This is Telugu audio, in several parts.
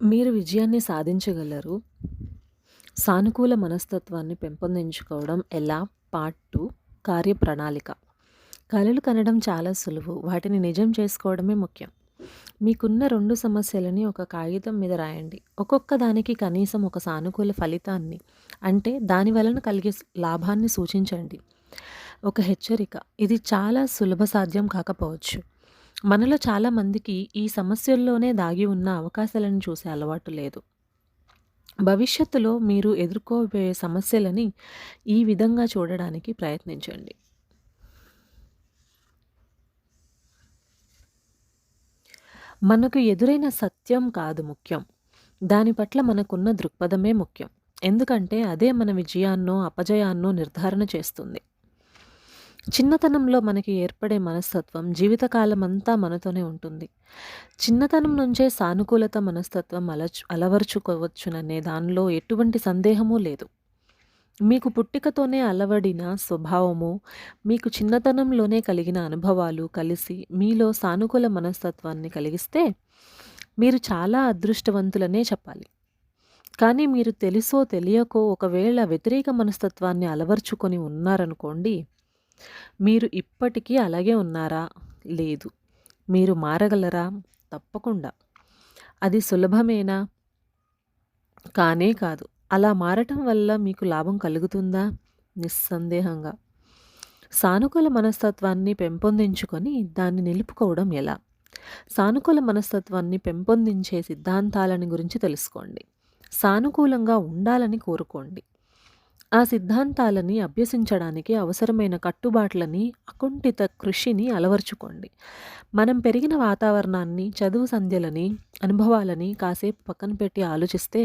మీరు విజయాన్ని సాధించగలరు. సానుకూల మనస్తత్వాన్ని పెంపొందించుకోవడం ఎలా? పార్ట్ 2 కార్యప్రణాళిక. కలలు కనడం చాలా సులువు. వాటిని నిజం చేసుకోవడమే ముఖ్యం. మీకున్న 2 సమస్యలని ఒక కాగితం మీద రాయండి. ఒక్కొక్క దానికి కనీసం ఒక సానుకూల ఫలితాన్ని అంటే దాని వలన కలిగే లాభాన్ని సూచించండి. ఒక హెచ్చరిక. ఇది చాలా సులభ సాధ్యం కాకపోవచ్చు. మనలో చాలా మందికి ఈ సమస్యల్లోనే దాగి ఉన్న అవకాశాలను చూసే అలవాటు లేదు. భవిష్యత్తులో మీరు ఎదుర్కోబోయే సమస్యలని ఈ విధంగా చూడడానికి ప్రయత్నించండి. మనకు ఎదురైన సత్యం కాదు ముఖ్యం. దాని పట్ల మనకున్న దృక్పథమే ముఖ్యం. ఎందుకంటే అదే మన విజయాన్నో, అపజయాన్నో నిర్ధారణ చేస్తుంది. చిన్నతనంలో మనకి ఏర్పడే మనస్తత్వం జీవితకాలమంతా మనతోనే ఉంటుంది. చిన్నతనం నుంచే సానుకూలత మనస్తత్వం అలవరుచుకోవచ్చుననే దానిలో ఎటువంటి సందేహమూ లేదు. మీకు పుట్టికతోనే అలవడిన స్వభావము, మీకు చిన్నతనంలోనే కలిగిన అనుభవాలు కలిసి మీలో సానుకూల మనస్తత్వాన్ని కలిగిస్తే మీరు చాలా అదృష్టవంతులనే చెప్పాలి. కానీ మీరు తెలుసో తెలియకో ఒకవేళ వ్యతిరేక మనస్తత్వాన్ని అలవర్చుకొని ఉన్నారనుకోండి, మీరు ఇప్పటికీ అలాగే ఉన్నారా? లేదు. మీరు మారగలరా? తప్పకుండా. అది సులభమేనా? కానే కాదు. అలా మారటం వల్ల మీకు లాభం కలుగుతుందా? నిస్సందేహంగా. సానుకూల మనస్తత్వాన్ని పెంపొందించుకొని దాన్ని నిలుపుకోవడం ఎలా? సానుకూల మనస్తత్వాన్ని పెంపొందించే సిద్ధాంతాలని గురించి తెలుసుకోండి. సానుకూలంగా ఉండాలని కోరుకోండి. ఆ సిద్ధాంతాలని అభ్యసించడానికి అవసరమైన కట్టుబాట్లని, అకుంఠిత కృషిని అలవర్చుకోండి. మనం పెరిగిన వాతావరణాన్ని, చదువు సంధ్యలని, అనుభవాలని కాసేపు పక్కన పెట్టి ఆలోచిస్తే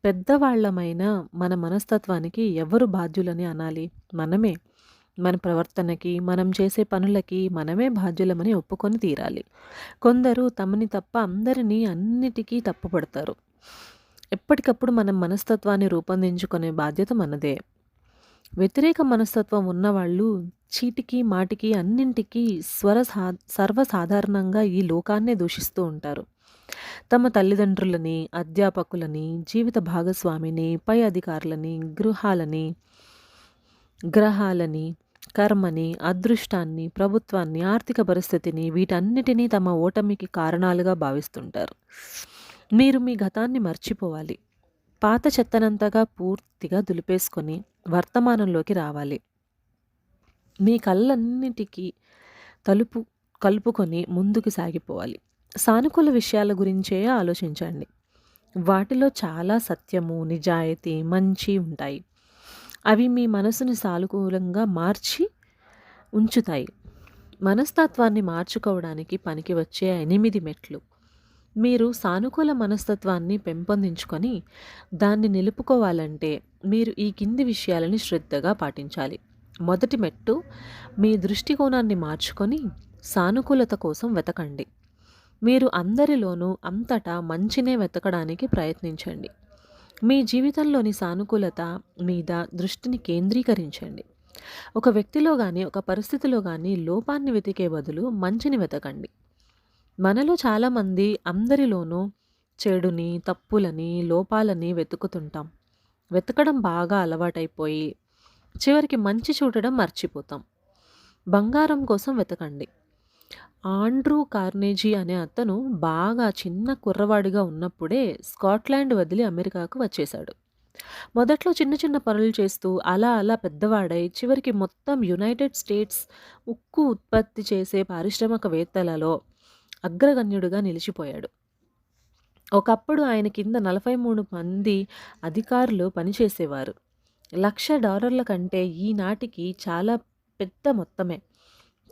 పెద్దవాళ్లమైన మన మనస్తత్వానికి ఎవరు బాధ్యులని అనాలి? మనమే. మన ప్రవర్తనకి, మనం చేసే పనులకి మనమే బాధ్యులమని ఒప్పుకొని తీరాలి. కొందరు తమని తప్ప అందరినీ అన్నిటికీ తప్పుపడతారు. ఎప్పటికప్పుడు మనం మనస్తత్వాన్ని రూపొందించుకునే బాధ్యత మనదే. వ్యతిరేక మనస్తత్వం ఉన్నవాళ్ళు చీటికి, మాటికి, అన్నింటికి సర్వసాధారణంగా ఈ లోకాన్నే దూషిస్తూ ఉంటారు. తమ తల్లిదండ్రులని, అధ్యాపకులని, జీవిత భాగస్వామిని, పై అధికారులని, గ్రహాలని, కర్మని, అదృష్టాన్ని, ప్రభుత్వాన్ని, ఆర్థిక పరిస్థితిని వీటన్నిటినీ తమ ఓటమికి కారణాలుగా భావిస్తుంటారు. మీరు మీ గతాన్ని మర్చిపోవాలి. పాత చెత్తనంతగా పూర్తిగా దులిపేసుకొని వర్తమానంలోకి రావాలి. మీ కళ్ళన్నిటికీ కలుపుకొని ముందుకు సాగిపోవాలి. సానుకూల విషయాల గురించే ఆలోచించండి. వాటిలో చాలా సత్యము, నిజాయితీ, మంచి ఉంటాయి. అవి మీ మనసుని సానుకూలంగా మార్చి ఉంచుతాయి. మనస్తత్వాన్ని మార్చుకోవడానికి పనికి వచ్చే 8 మెట్లు. మీరు సానుకూల మనస్తత్వాన్ని పెంపొందించుకొని దాన్ని నిలుపుకోవాలంటే మీరు ఈ కింది విషయాలని శ్రద్ధగా పాటించాలి. మొదటి మెట్టు, మీ దృష్టికోణాన్ని మార్చుకొని సానుకూలత కోసం వెతకండి. మీరు అందరిలోనూ అంతటా మంచినే వెతకడానికి ప్రయత్నించండి. మీ జీవితంలోని సానుకూలత మీద దృష్టిని కేంద్రీకరించండి. ఒక వ్యక్తిలో కానీ, ఒక పరిస్థితిలో కానీ లోపాన్ని వెతికే బదులు మంచిని వెతకండి. మనలో చాలామంది అందరిలోనూ చెడుని, తప్పులని, లోపాలని వెతుకుతుంటాం. వెతకడం బాగా అలవాటైపోయి చివరికి మంచి చూడడం మర్చిపోతాం. బంగారం కోసం వెతకండి. ఆండ్రూ కార్నెగీ అనే అతను బాగా చిన్న కుర్రవాడిగా ఉన్నప్పుడే స్కాట్లాండ్ వదిలి అమెరికాకు వచ్చేశాడు. మొదట్లో చిన్న చిన్న పనులు చేస్తూ అలా అలా పెద్దవాడై చివరికి మొత్తం యునైటెడ్ స్టేట్స్ ఉక్కు ఉత్పత్తి చేసే పారిశ్రామికవేత్తలలో అగ్రగణ్యుడిగా నిలిచిపోయాడు. ఒకప్పుడు ఆయన కింద 43 మంది అధికారులు పనిచేసేవారు. $1,00,000 కంటే ఈనాటికి చాలా పెద్ద మొత్తమే.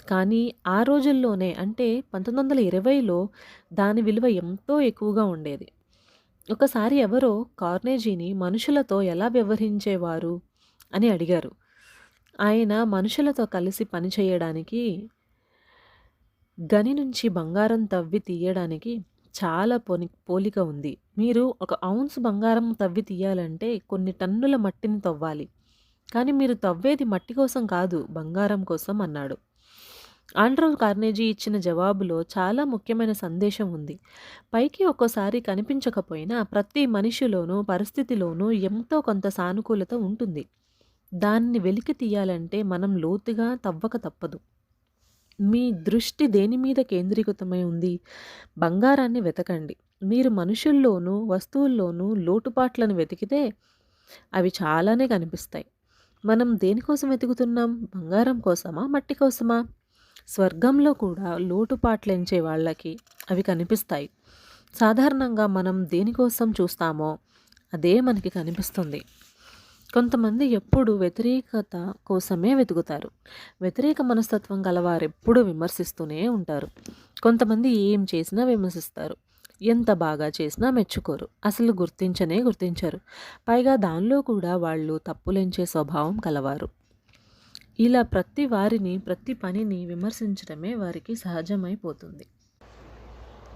కానీ ఆ రోజుల్లోనే అంటే 1920లో దాని విలువ ఎంతో ఎక్కువగా ఉండేది. ఒకసారి ఎవరో కార్నెగీని మనుషులతో ఎలా వ్యవహరించేవారు అని అడిగారు. ఆయన మనుషులతో కలిసి పనిచేయడానికి గని నుంచి బంగారం తవ్వి తీయడానికి చాలా పోలిక ఉంది. మీరు 1 ఔన్స్ బంగారం తవ్వి తీయాలంటే కొన్ని టన్నుల మట్టిని తవ్వాలి. కానీ మీరు తవ్వేది మట్టి కోసం కాదు, బంగారం కోసం అన్నాడు. ఆండ్రూ కార్నెగీ ఇచ్చిన జవాబులో చాలా ముఖ్యమైన సందేశం ఉంది. పైకి ఒక్కోసారి కనిపించకపోయినా ప్రతి మనిషిలోనూ, పరిస్థితిలోనూ ఎంతో కొంత సానుకూలత ఉంటుంది. దాన్ని వెలికి తీయాలంటే మనం లోతుగా తవ్వక తప్పదు. మీ దృష్టి దేని మీద కేంద్రీకృతమై ఉంది? బంగారాన్ని వెతకండి. మీరు మనుషుల్లోనూ, వస్తువుల్లోనూ లోటుపాట్లను వెతికితే అవి చాలానే కనిపిస్తాయి. మనం దేనికోసం వెతుకుతున్నాం? బంగారం కోసమా? మట్టి కోసమా? స్వర్గంలో కూడా లోటుపాట్లెంచే వాళ్ళకి అవి కనిపిస్తాయి. సాధారణంగా మనం దేనికోసం చూస్తామో అదే మనకి కనిపిస్తుంది. కొంతమంది ఎప్పుడు వ్యతిరేకత కోసమే వెతుకుతారు. వ్యతిరేక మనస్తత్వం గలవారెప్పుడూ విమర్శిస్తూనే ఉంటారు. కొంతమంది ఏం చేసినా విమర్శిస్తారు. ఎంత బాగా చేసినా మెచ్చుకోరు. అసలు గుర్తించరు. పైగా దానిలో కూడా వాళ్ళు తప్పులెంచే స్వభావం కలవారు. ఇలా ప్రతి వారిని, ప్రతి పనిని విమర్శించడమే వారికి సహజమైపోతుంది.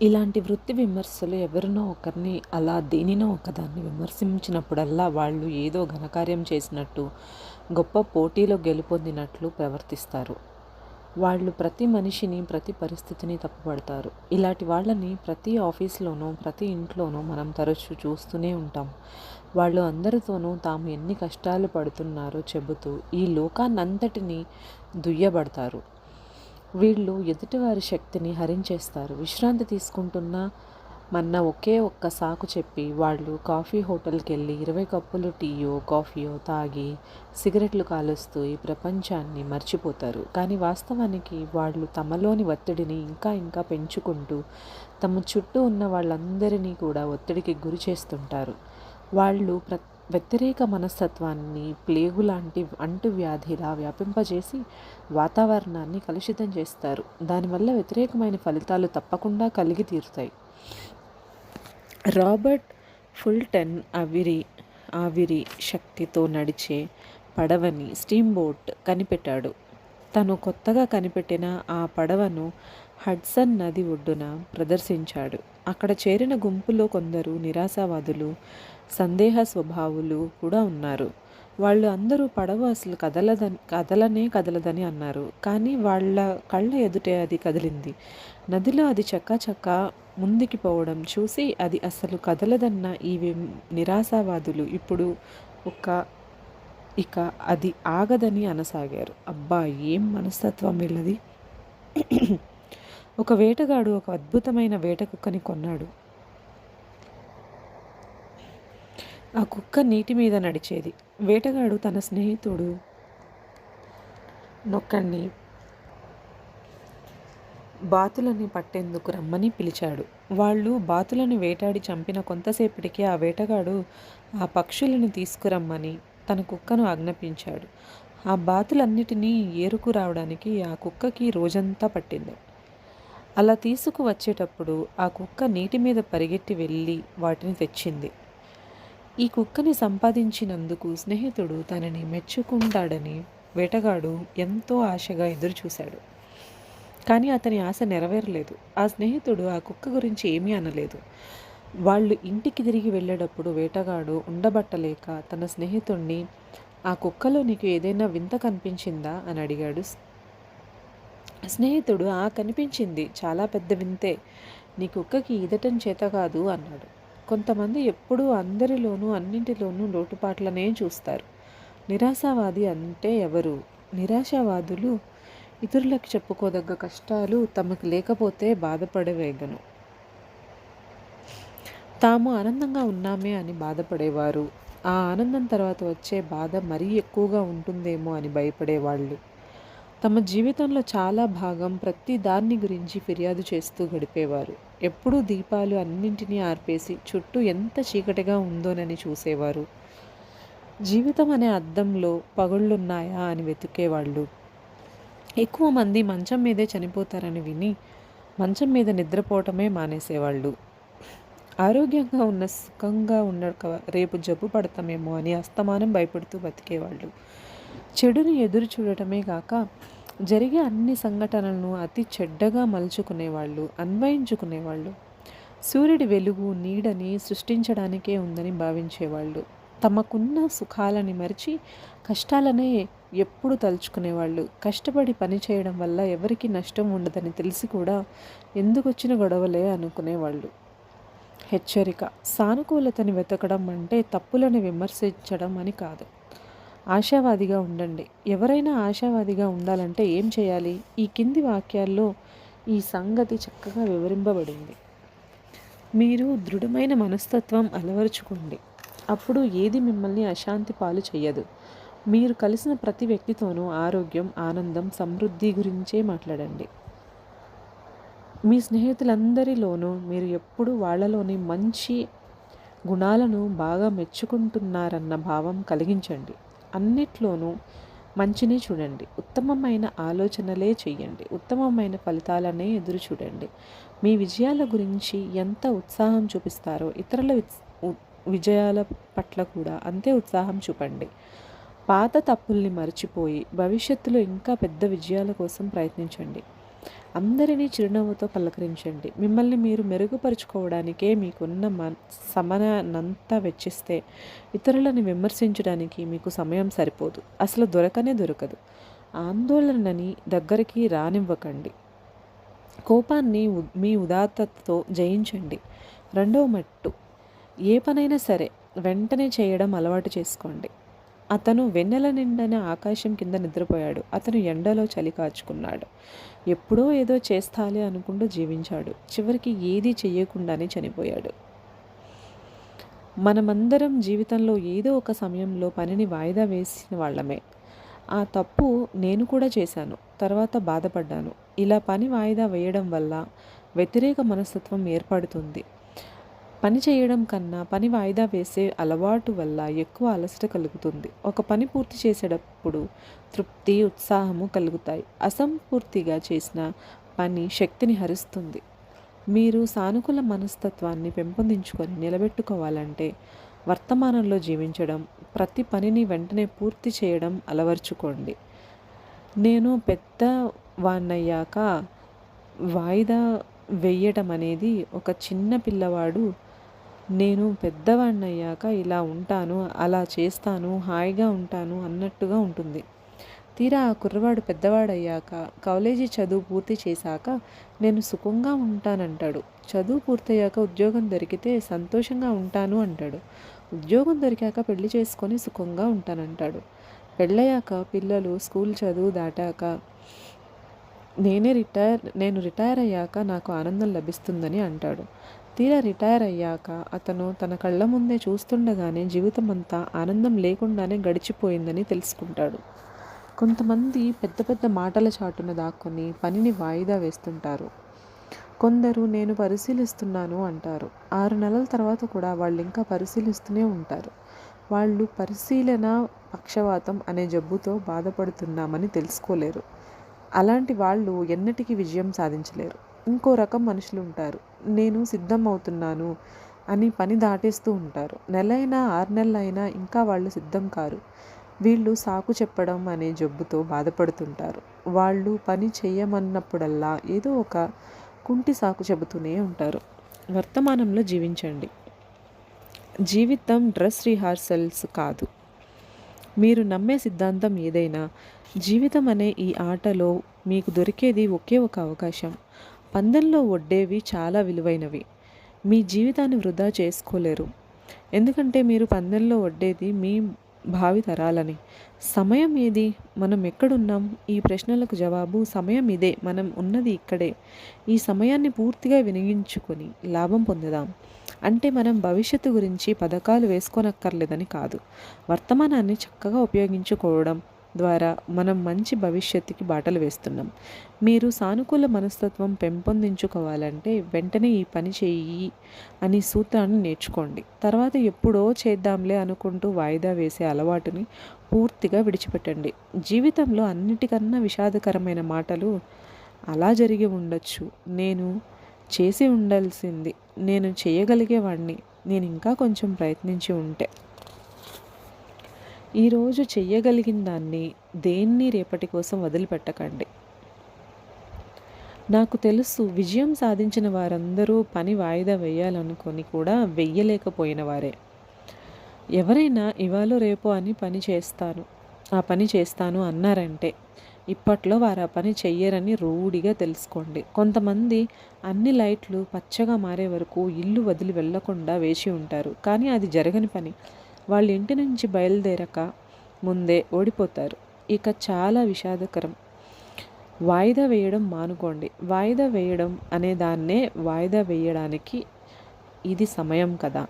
ఇలాంటి వృత్తి విమర్శలు ఎవరినో ఒకరిని అలా దేనినో ఒకదాన్ని విమర్శించినప్పుడల్లా వాళ్ళు ఏదో ఘనకార్యం చేసినట్టు, గొప్ప పోటీలో గెలుపొందినట్లు ప్రవర్తిస్తారు. వాళ్ళు ప్రతి మనిషిని, ప్రతి పరిస్థితిని తప్పుపడతారు. ఇలాంటి వాళ్ళని ప్రతి ఆఫీస్లోనూ, ప్రతి ఇంట్లోనూ మనం తరచూ చూస్తూనే ఉంటాం. వాళ్ళు అందరితోనూ తాము ఎన్ని కష్టాలు పడుతున్నారో చెబుతూ ఈ లోకాన్నంతటినీ దుయ్యబడతారు. వీళ్ళు ఎదుటివారి శక్తిని హరించేస్తారు. విశ్రాంతి తీసుకుంటున్నా మన్న ఒకే ఒక్క సాకు చెప్పి వాళ్ళు కాఫీ హోటల్కి వెళ్ళి 20 కప్పులు టీయో కాఫీయో తాగి సిగరెట్లు కాలుస్తూ ఈ ప్రపంచాన్ని మర్చిపోతారు. కానీ వాస్తవానికి వాళ్ళు తమలోని ఒత్తిడిని ఇంకా ఇంకా పెంచుకుంటూ తమ చుట్టూ ఉన్న వాళ్ళందరినీ కూడా ఒత్తిడికి గురి చేస్తుంటారు. వాళ్ళు వ్యతిరేక మనస్తత్వాన్ని ప్లేగు లాంటి అంటువ్యాధిలా వ్యాపింపజేసి వాతావరణాన్ని కలుషితం చేస్తారు. దానివల్ల వ్యతిరేకమైన ఫలితాలు తప్పకుండా కలిగి తీరుతాయి. రాబర్ట్ ఫుల్టన్ ఆవిరి శక్తితో నడిచే పడవని స్టీంబోట్ కనిపెట్టాడు. తను కొత్తగా కనిపెట్టిన ఆ పడవను హడ్సన్ నది ఒడ్డున ప్రదర్శించాడు. అక్కడ చేరిన గుంపులో కొందరు నిరాశావాదులు, సందేహ స్వభావులు కూడా ఉన్నారు. వాళ్ళు అందరూ పడవ అసలు కదలదని అన్నారు. కానీ వాళ్ళ కళ్ళ ఎదుటే అది కదిలింది. నదిలో అది చక్కా ముందుకి పోవడం చూసి అది అసలు కదలదన్న ఈ నిరాశావాదులు ఇప్పుడు ఇక అది ఆగదని అనసాగారు. అబ్బా, ఏం మనస్తత్వం వీళ్ళది! ఒక వేటగాడు ఒక అద్భుతమైన వేట కుక్కని కొన్నాడు. ఆ కుక్క నీటి మీద నడిచేది. వేటగాడు తన స్నేహితుడు నొక్కడిని బాతులని పట్టేందుకు రమ్మని పిలిచాడు. వాళ్ళు బాతులను వేటాడి చంపిన కొంతసేపటికి ఆ వేటగాడు ఆ పక్షులను తీసుకురమ్మని తన కుక్కను ఆజ్ఞాపించాడు. ఆ బాతులన్నిటినీ ఏరుకు రావడానికి ఆ కుక్కకి రోజంతా పట్టింది. అలా తీసుకువచ్చేటప్పుడు ఆ కుక్క నీటి మీద పరిగెట్టి వెళ్ళి వాటిని తెచ్చింది. ఈ కుక్కని సంపాదించినందుకు స్నేహితుడు తనని మెచ్చుకుంటాడని వేటగాడు ఎంతో ఆశగా ఎదురుచూశాడు. కానీ అతని ఆశ నెరవేరలేదు. ఆ స్నేహితుడు ఆ కుక్క గురించి ఏమీ అనలేదు. వాళ్ళు ఇంటికి తిరిగి వెళ్ళేటప్పుడు వేటగాడు ఉండబట్టలేక తన స్నేహితుడిని, ఆ కుక్కలో నీకు ఏదైనా వింత కనిపించిందా అని అడిగాడు. స్నేహితుడు, కనిపించింది, చాలా పెద్ద వింతే, నీ కుక్కకి ఈదటం చేత కాదు అన్నాడు. కొంతమంది ఎప్పుడూ అందరిలోనూ అన్నింటిలోనూ లోటుపాట్లనే చూస్తారు. నిరాశావాది అంటే ఎవరు? నిరాశావాదులు ఇతరులకు చెప్పుకోదగ్గ కష్టాలు తమకు లేకపోతే బాధపడవేగను. తాము ఆనందంగా ఉన్నామే అని బాధపడేవారు. ఆ ఆనందం తర్వాత వచ్చే బాధ మరీ ఎక్కువగా ఉంటుందేమో అని భయపడేవాళ్ళు. తమ జీవితంలో చాలా భాగం ప్రతి దాన్ని గురించి ఫిర్యాదు చేస్తూ గడిపేవారు. ఎప్పుడూ దీపాలు అన్నింటినీ ఆర్పేసి చుట్టూ ఎంత చీకటిగా ఉందోనని చూసేవారు. జీవితం అనే అద్దంలో పగుళ్ళున్నాయా అని వెతికేవాళ్ళు. ఎక్కువ మంది మంచం మీదే చనిపోతారని విని మంచం మీద నిద్రపోవటమే మానేసేవాళ్ళు. ఆరోగ్యంగా ఉన్న సుఖంగా ఉండక రేపు జబ్బు పడతామేమో అని అస్తమానం భయపడుతూ బతికేవాళ్ళు. చెడుని ఎదురు చూడటమే కాక జరిగే అన్ని సంఘటనలను అతి చెడ్డగా మలుచుకునేవాళ్ళు, అన్వయించుకునేవాళ్ళు. సూర్యుడి వెలుగు నీడని సృష్టించడానికే ఉందని భావించేవాళ్ళు. తమకున్న సుఖాలని మరిచి కష్టాలనే ఎప్పుడు తలుచుకునేవాళ్ళు. కష్టపడి పని చేయడం వల్ల ఎవరికీ నష్టం ఉండదని తెలిసి కూడా ఎందుకొచ్చిన గొడవలే అనుకునేవాళ్ళు. హెచ్చరిక: సానుకూలతని వెతకడం అంటే తప్పులను విమర్శించడం అని కాదు. ఆశావాదిగా ఉండండి. ఎవరైనా ఆశావాదిగా ఉండాలంటే ఏం చేయాలి? ఈ కింది వాక్యాల్లో ఈ సంగతి చక్కగా వివరింపబడింది. మీరు దృఢమైన మనస్తత్వం అలవరుచుకోండి. అప్పుడు ఏది మిమ్మల్ని అశాంతి పాలు చెయ్యదు. మీరు కలిసిన ప్రతి వ్యక్తితోనూ ఆరోగ్యం, ఆనందం, సమృద్ధి గురించే మాట్లాడండి. మీ స్నేహితులందరిలోనూ మీరు ఎప్పుడూ వాళ్ళలోని మంచి గుణాలను బాగా మెచ్చుకుంటున్నారన్న భావం కలిగించండి. అన్నిట్లోనూ మంచిని చూడండి. ఉత్తమమైన ఆలోచనలే చెయ్యండి. ఉత్తమమైన ఫలితాలనే ఎదురు చూడండి. మీ విజయాల గురించి ఎంత ఉత్సాహం చూపిస్తారో ఇతరుల విజయాల పట్ల కూడా అంతే ఉత్సాహం చూపండి. పాత తప్పుల్ని మర్చిపోయి భవిష్యత్తులో ఇంకా పెద్ద విజయాల కోసం ప్రయత్నించండి. అందరినీ చిరునవ్వుతో పలకరించండి. మిమ్మల్ని మీరు మెరుగుపరుచుకోవడానికే మీకున్న సమయాన్నంతా వెచ్చిస్తే ఇతరులను విమర్శించడానికి మీకు సమయం సరిపోదు. అసలు దొరకనే దొరకదు. ఆందోళనని దగ్గరికి రానివ్వకండి. కోపాన్ని మీ ఉదాత్తతతో జయించండి. రెండవ మట్టు: ఏ పనైనా సరే వెంటనే చేయడం అలవాటు చేసుకోండి. అతను వెన్నెల నిండిన ఆకాశం కింద నిద్రపోయాడు. అతను ఎండలో చలి కాచుకున్నాడు. ఎప్పుడో ఏదో చేస్తాలే అనుకుంటూ జీవించాడు. చివరికి ఏదీ చెయ్యకుండానే చనిపోయాడు. మనమందరం జీవితంలో ఏదో ఒక సమయంలో పనిని వాయిదా వేసిన వాళ్ళమే. ఆ తప్పు నేను కూడా చేశాను. తర్వాత బాధపడ్డాను. ఇలా పని వాయిదా వేయడం వల్ల వ్యతిరేక మనస్తత్వం ఏర్పడుతుంది. పని చేయడం కన్నా పని వాయిదా వేసే అలవాటు వల్ల ఎక్కువ అలసట కలుగుతుంది. ఒక పని పూర్తి చేసేటప్పుడు తృప్తి, ఉత్సాహము కలుగుతాయి. అసంపూర్తిగా చేసిన పని శక్తిని హరిస్తుంది. మీరు సానుకూల మనస్తత్వాన్ని పెంపొందించుకొని నిలబెట్టుకోవాలంటే వర్తమానంలో జీవించడం, ప్రతి పనిని వెంటనే పూర్తి చేయడం అలవర్చుకోండి. నేను పెద్దవాణ్ణయ్యాక వాయిదా వేయటం అనేది ఒక చిన్న పిల్లవాడు నేను పెద్దవాణ్ణయ్యాక ఇలా ఉంటాను, అలా చేస్తాను, హాయిగా ఉంటాను అన్నట్టుగా ఉంటుంది. తీరా ఆ కుర్రవాడు పెద్దవాడయ్యాక కాలేజీ చదువు పూర్తి చేశాక నేను సుఖంగా ఉంటానంటాడు. చదువు పూర్తయ్యాక ఉద్యోగం దొరికితే సంతోషంగా ఉంటాను అంటాడు. ఉద్యోగం దొరికాక పెళ్లి చేసుకొని సుఖంగా ఉంటానంటాడు. పెళ్ళయ్యాక పిల్లలు స్కూల్ చదువు దాటాక నేను రిటైర్ అయ్యాక నాకు ఆనందం లభిస్తుందని అంటాడు. తీరా రిటైర్ అయ్యాక అతను తన కళ్ళ ముందే చూస్తుండగానే జీవితం అంతా ఆనందం లేకుండానే గడిచిపోయిందని తెలుసుకుంటాడు. కొంతమంది పెద్ద పెద్ద మాటల చాటున దాక్కొని పనిని వాయిదా వేస్తుంటారు. కొందరు నేను పరిశీలిస్తున్నాను అంటారు. 6 నెలల తర్వాత కూడా వాళ్ళు ఇంకా పరిశీలిస్తూనే ఉంటారు. వాళ్ళు పరిశీలన పక్షవాతం అనే జబ్బుతో బాధపడుతున్నామని తెలుసుకోలేరు. అలాంటి వాళ్ళు ఎన్నటికీ విజయం సాధించలేరు. ఇంకో రకం మనుషులు ఉంటారు. నేను సిద్ధం అవుతున్నాను అని పని దాటేస్తూ ఉంటారు. నెలైనా 6 నెలలైనా ఇంకా వాళ్ళు సిద్ధం కారు. వీళ్ళు సాకు చెప్పడం అనే జబ్బుతో బాధపడుతుంటారు. వాళ్ళు పని చేయమన్నప్పుడల్లా ఏదో ఒక కుంటి సాకు చెబుతూనే ఉంటారు. వర్తమానంలో జీవించండి. జీవితం డ్రెస్ రిహార్సల్స్ కాదు. మీరు నమ్మే సిద్ధాంతం ఏదైనా, జీవితం అనే ఈ ఆటలో మీకు దొరికేది ఒకే ఒక అవకాశం. పందెంలో ఒడ్డేవి చాలా విలువైనవి. మీ జీవితాన్ని వృధా చేసుకోలేరు. ఎందుకంటే మీరు పందెంలో ఒడ్డేది మీ భావి తరాలని. సమయం ఏది? మనం ఎక్కడున్నాం? ఈ ప్రశ్నలకు జవాబు సమయం ఇదే. మనం ఉన్నది ఇక్కడే. ఈ సమయాన్ని పూర్తిగా వినియోగించుకొని లాభం పొందుదాం. అంటే మనం భవిష్యత్తు గురించి పథకాలు వేసుకోనక్కర్లేదని కాదు. వర్తమానాన్ని చక్కగా ఉపయోగించుకోవడం ద్వారా మనం మంచి భవిష్యత్తుకి బాటలు వేస్తున్నాం. మీరు సానుకూల మనస్తత్వం పెంపొందించుకోవాలంటే వెంటనే ఈ పని చెయ్యి అని సూత్రాన్ని నేర్చుకోండి. తర్వాత ఎప్పుడో చేద్దాంలే అనుకుంటూ వాయిదా వేసే అలవాటుని పూర్తిగా విడిచిపెట్టండి. జీవితంలో అన్నిటికన్నా విషాదకరమైన మాటలు అలా జరిగి ఉండొచ్చు, నేను చేసి ఉండాల్సింది, నేను చేయగలిగేవాడిని, నేను ఇంకా కొంచెం ప్రయత్నించి ఉంటే. ఈరోజు చెయ్యగలిగిన దాన్ని దేన్ని రేపటి కోసం వదిలిపెట్టకండి. నాకు తెలుసు, విజయం సాధించిన వారందరూ పని వాయిదా వేయాలనుకొని కూడా వెయ్యలేకపోయిన వారే. ఎవరైనా ఇవాళ రేపో అని పని చేస్తాను ఆ పని చేస్తాను అన్నారంటే ఇప్పట్లో వారు ఆ పని చెయ్యరని రూఢిగా తెలుసుకోండి. కొంతమంది అన్ని లైట్లు పచ్చగా మారే వరకు ఇల్లు వదిలి వెళ్ళకుండా వేచి ఉంటారు. కానీ అది జరగని పని. వాళ్ళ ఇంటి నుంచి బయలుదేరక ముందే ఓడిపోతారు. ఇక చాలా విషాదకరం. వాయిదా వేయడం మానుకోండి. వాయిదా వేయడం అనే దాన్నే వాయిదా వేయడానికి ఇది సమయం కదా.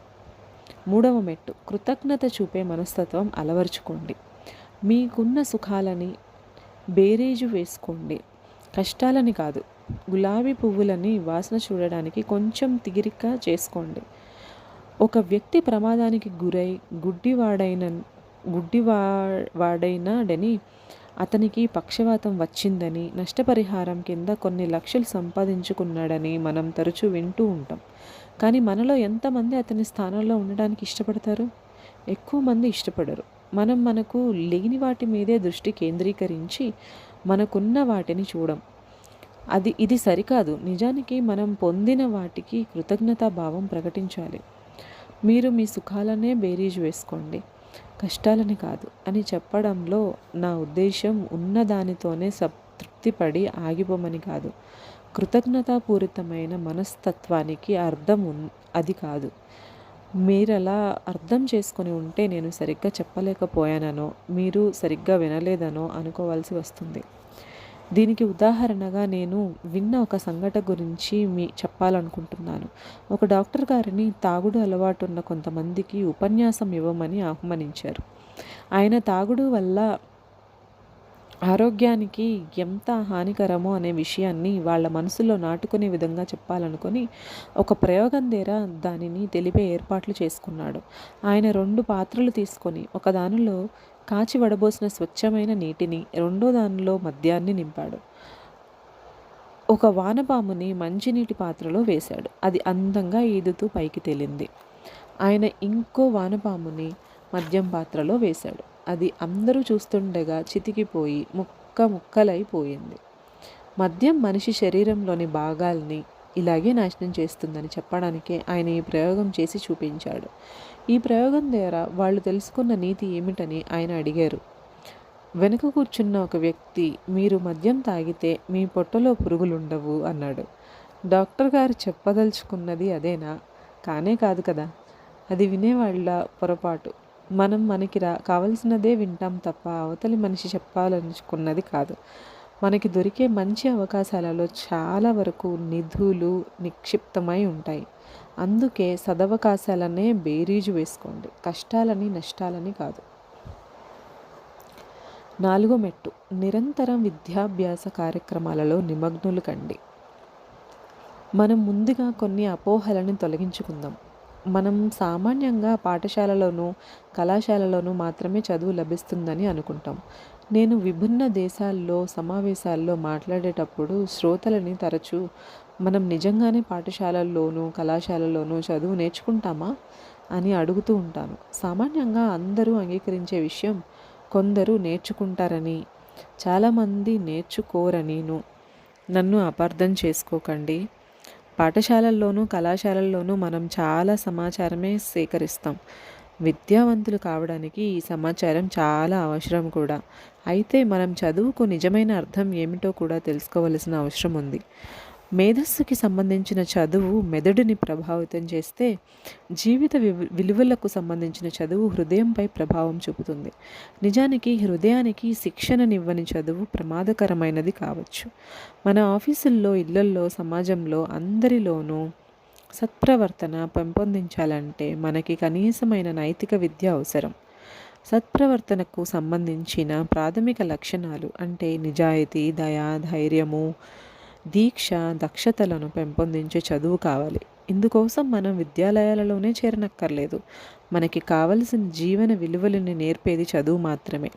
మూడవ మెట్టు, కృతజ్ఞత చూపే మనస్తత్వం అలవర్చుకోండి. మీకున్న సుఖాలని బేరీజు వేసుకోండి, కష్టాలని కాదు. గులాబీ పువ్వులని వాసన చూడడానికి కొంచెం తీరిక చేసుకోండి. ఒక వ్యక్తి ప్రమాదానికి గురై గుడ్డివాడైనాడని, అతనికి పక్షవాతం వచ్చిందని, నష్టపరిహారం కింద కొన్ని లక్షలు సంపాదించుకున్నాడని మనం తరచూ వింటూ ఉంటాం. కానీ మనలో ఎంతమంది అతని స్థానంలో ఉండడానికి ఇష్టపడతారు? ఎక్కువ మంది ఇష్టపడరు. మనం మనకు లేని వాటి మీదే దృష్టి కేంద్రీకరించి మనకున్న వాటిని చూడం. ఇది సరికాదు. నిజానికి మనం పొందిన వాటికి కృతజ్ఞతాభావం ప్రకటించాలి. మీరు మీ సుఖాలనే బేరీజు వేసుకోండి, కష్టాలని కాదు అని చెప్పడంలో నా ఉద్దేశం ఉన్నదానితోనే సంతృప్తిపడి ఆగిపోమని కాదు. కృతజ్ఞతాపూరితమైన మనస్తత్వానికి అర్థం అది కాదు. మీరలా అర్థం చేసుకొని ఉంటే నేను సరిగ్గా చెప్పలేకపోయాననో, మీరు సరిగ్గా వినలేదనో అనుకోవాల్సి వస్తుంది. దీనికి ఉదాహరణగా నేను విన్న ఒక సంఘటన గురించి చెప్పాలనుకుంటున్నాను. ఒక డాక్టర్ గారిని తాగుడు అలవాటు ఉన్న కొంతమందికి ఉపన్యాసం ఇవ్వమని ఆహ్వానించారు. ఆయన తాగుడు వల్ల ఆరోగ్యానికి ఎంత హానికరమో అనే విషయాన్ని వాళ్ళ మనసులో నాటుకునే విధంగా చెప్పాలనుకొని ఒక ప్రయోగం ద్వారా దానిని తెలిపే ఏర్పాట్లు చేసుకున్నాడు. ఆయన 2 పాత్రలు తీసుకొని ఒక దానిలో కాచి వడబోసిన స్వచ్ఛమైన నీటిని, రెండో దానిలో మద్యాన్ని నింపాడు. ఒక వానపాముని మంచినీటి పాత్రలో వేశాడు. అది అందంగా ఈదుతూ పైకి తేలింది. ఆయన ఇంకో వానపాముని మద్యం పాత్రలో వేశాడు. అది అందరూ చూస్తుండగా చితికిపోయి ముక్కలైపోయింది. మద్యం మనిషి శరీరంలోని భాగాల్ని ఇలాగే నాశనం చేస్తుందని చెప్పడానికే ఆయన ఈ ప్రయోగం చేసి చూపించాడు. ఈ ప్రయోగం ద్వారా వాళ్ళు తెలుసుకున్న నీతి ఏమిటని ఆయన అడిగారు. వెనుక కూర్చున్న ఒక వ్యక్తి, మీరు మద్యం తాగితే మీ పొట్టలో పురుగులుండవు అన్నాడు. డాక్టర్ గారు చెప్పదలుచుకున్నది అదేనా? కానే కాదు కదా. అది వినేవాళ్ళ పొరపాటు. మనం మనకి కావలసినదే వింటాం తప్ప అవతలి మనిషి చెప్పాలనుకున్నది కాదు. మనకి దొరికే మంచి అవకాశాలలో చాలా వరకు నిధులు నిక్షిప్తమై ఉంటాయి. అందుకే సదవకాశాలనే బేరీజు వేసుకోండి, కష్టాలని నష్టాలని కాదు. 4వ మెట్టు, నిరంతరం విద్యాభ్యాస కార్యక్రమాలలో నిమగ్నులు కండి. మనం ముందుగా కొన్ని అపోహలను తొలగించుకుందాం. మనం సామాన్యంగా పాఠశాలలోనూ కళాశాలలోనూ మాత్రమే చదువు లభిస్తుందని అనుకుంటాం. నేను విభిన్న దేశాల్లో సమావేశాల్లో మాట్లాడేటప్పుడు శ్రోతలని తరచూ మనం నిజంగానే పాఠశాలల్లోనూ కళాశాలల్లోనూ చదువు నేర్చుకుంటామా అని అడుగుతూ ఉంటాను. సామాన్యంగా అందరూ అంగీకరించే విషయం, కొందరు నేర్చుకుంటారని, చాలామంది నేర్చుకోరనిను. నన్ను అపార్థం చేసుకోకండి. పాఠశాలల్లోనూ కళాశాలల్లోనూ మనం చాలా సమాచారమే సేకరిస్తాం. విద్యావంతులు కావడానికి ఈ సమాచారం చాలా అవసరం కూడా. అయితే మనం చదువుకు నిజమైన అర్థం ఏమిటో కూడా తెలుసుకోవలసిన అవసరం ఉంది. మేధస్సుకి సంబంధించిన చదువు మెదడుని ప్రభావితం చేస్తే, జీవిత విలువలకు సంబంధించిన చదువు హృదయంపై ప్రభావం చూపుతుంది. నిజానికి హృదయానికి శిక్షణనివ్వని చదువు ప్రమాదకరమైనది కావచ్చు. మన ఆఫీసుల్లో, ఇళ్లల్లో, సమాజంలో అందరిలోనూ సత్ప్రవర్తన పెంపొందించాలంటే మనకి కనీసమైన నైతిక విద్య అవసరం. సత్ప్రవర్తనకు సంబంధించిన ప్రాథమిక లక్షణాలు అంటే నిజాయితీ, దయ, ధైర్యము, దీక్ష, దక్షతలను పెంపొందించే చదువు కావాలి. ఇందుకోసం మనం విద్యాలయాలలోనే చేరనక్కర్లేదు. మనకి కావలసిన జీవన విలువలను నేర్పేది చదువు మాత్రమే.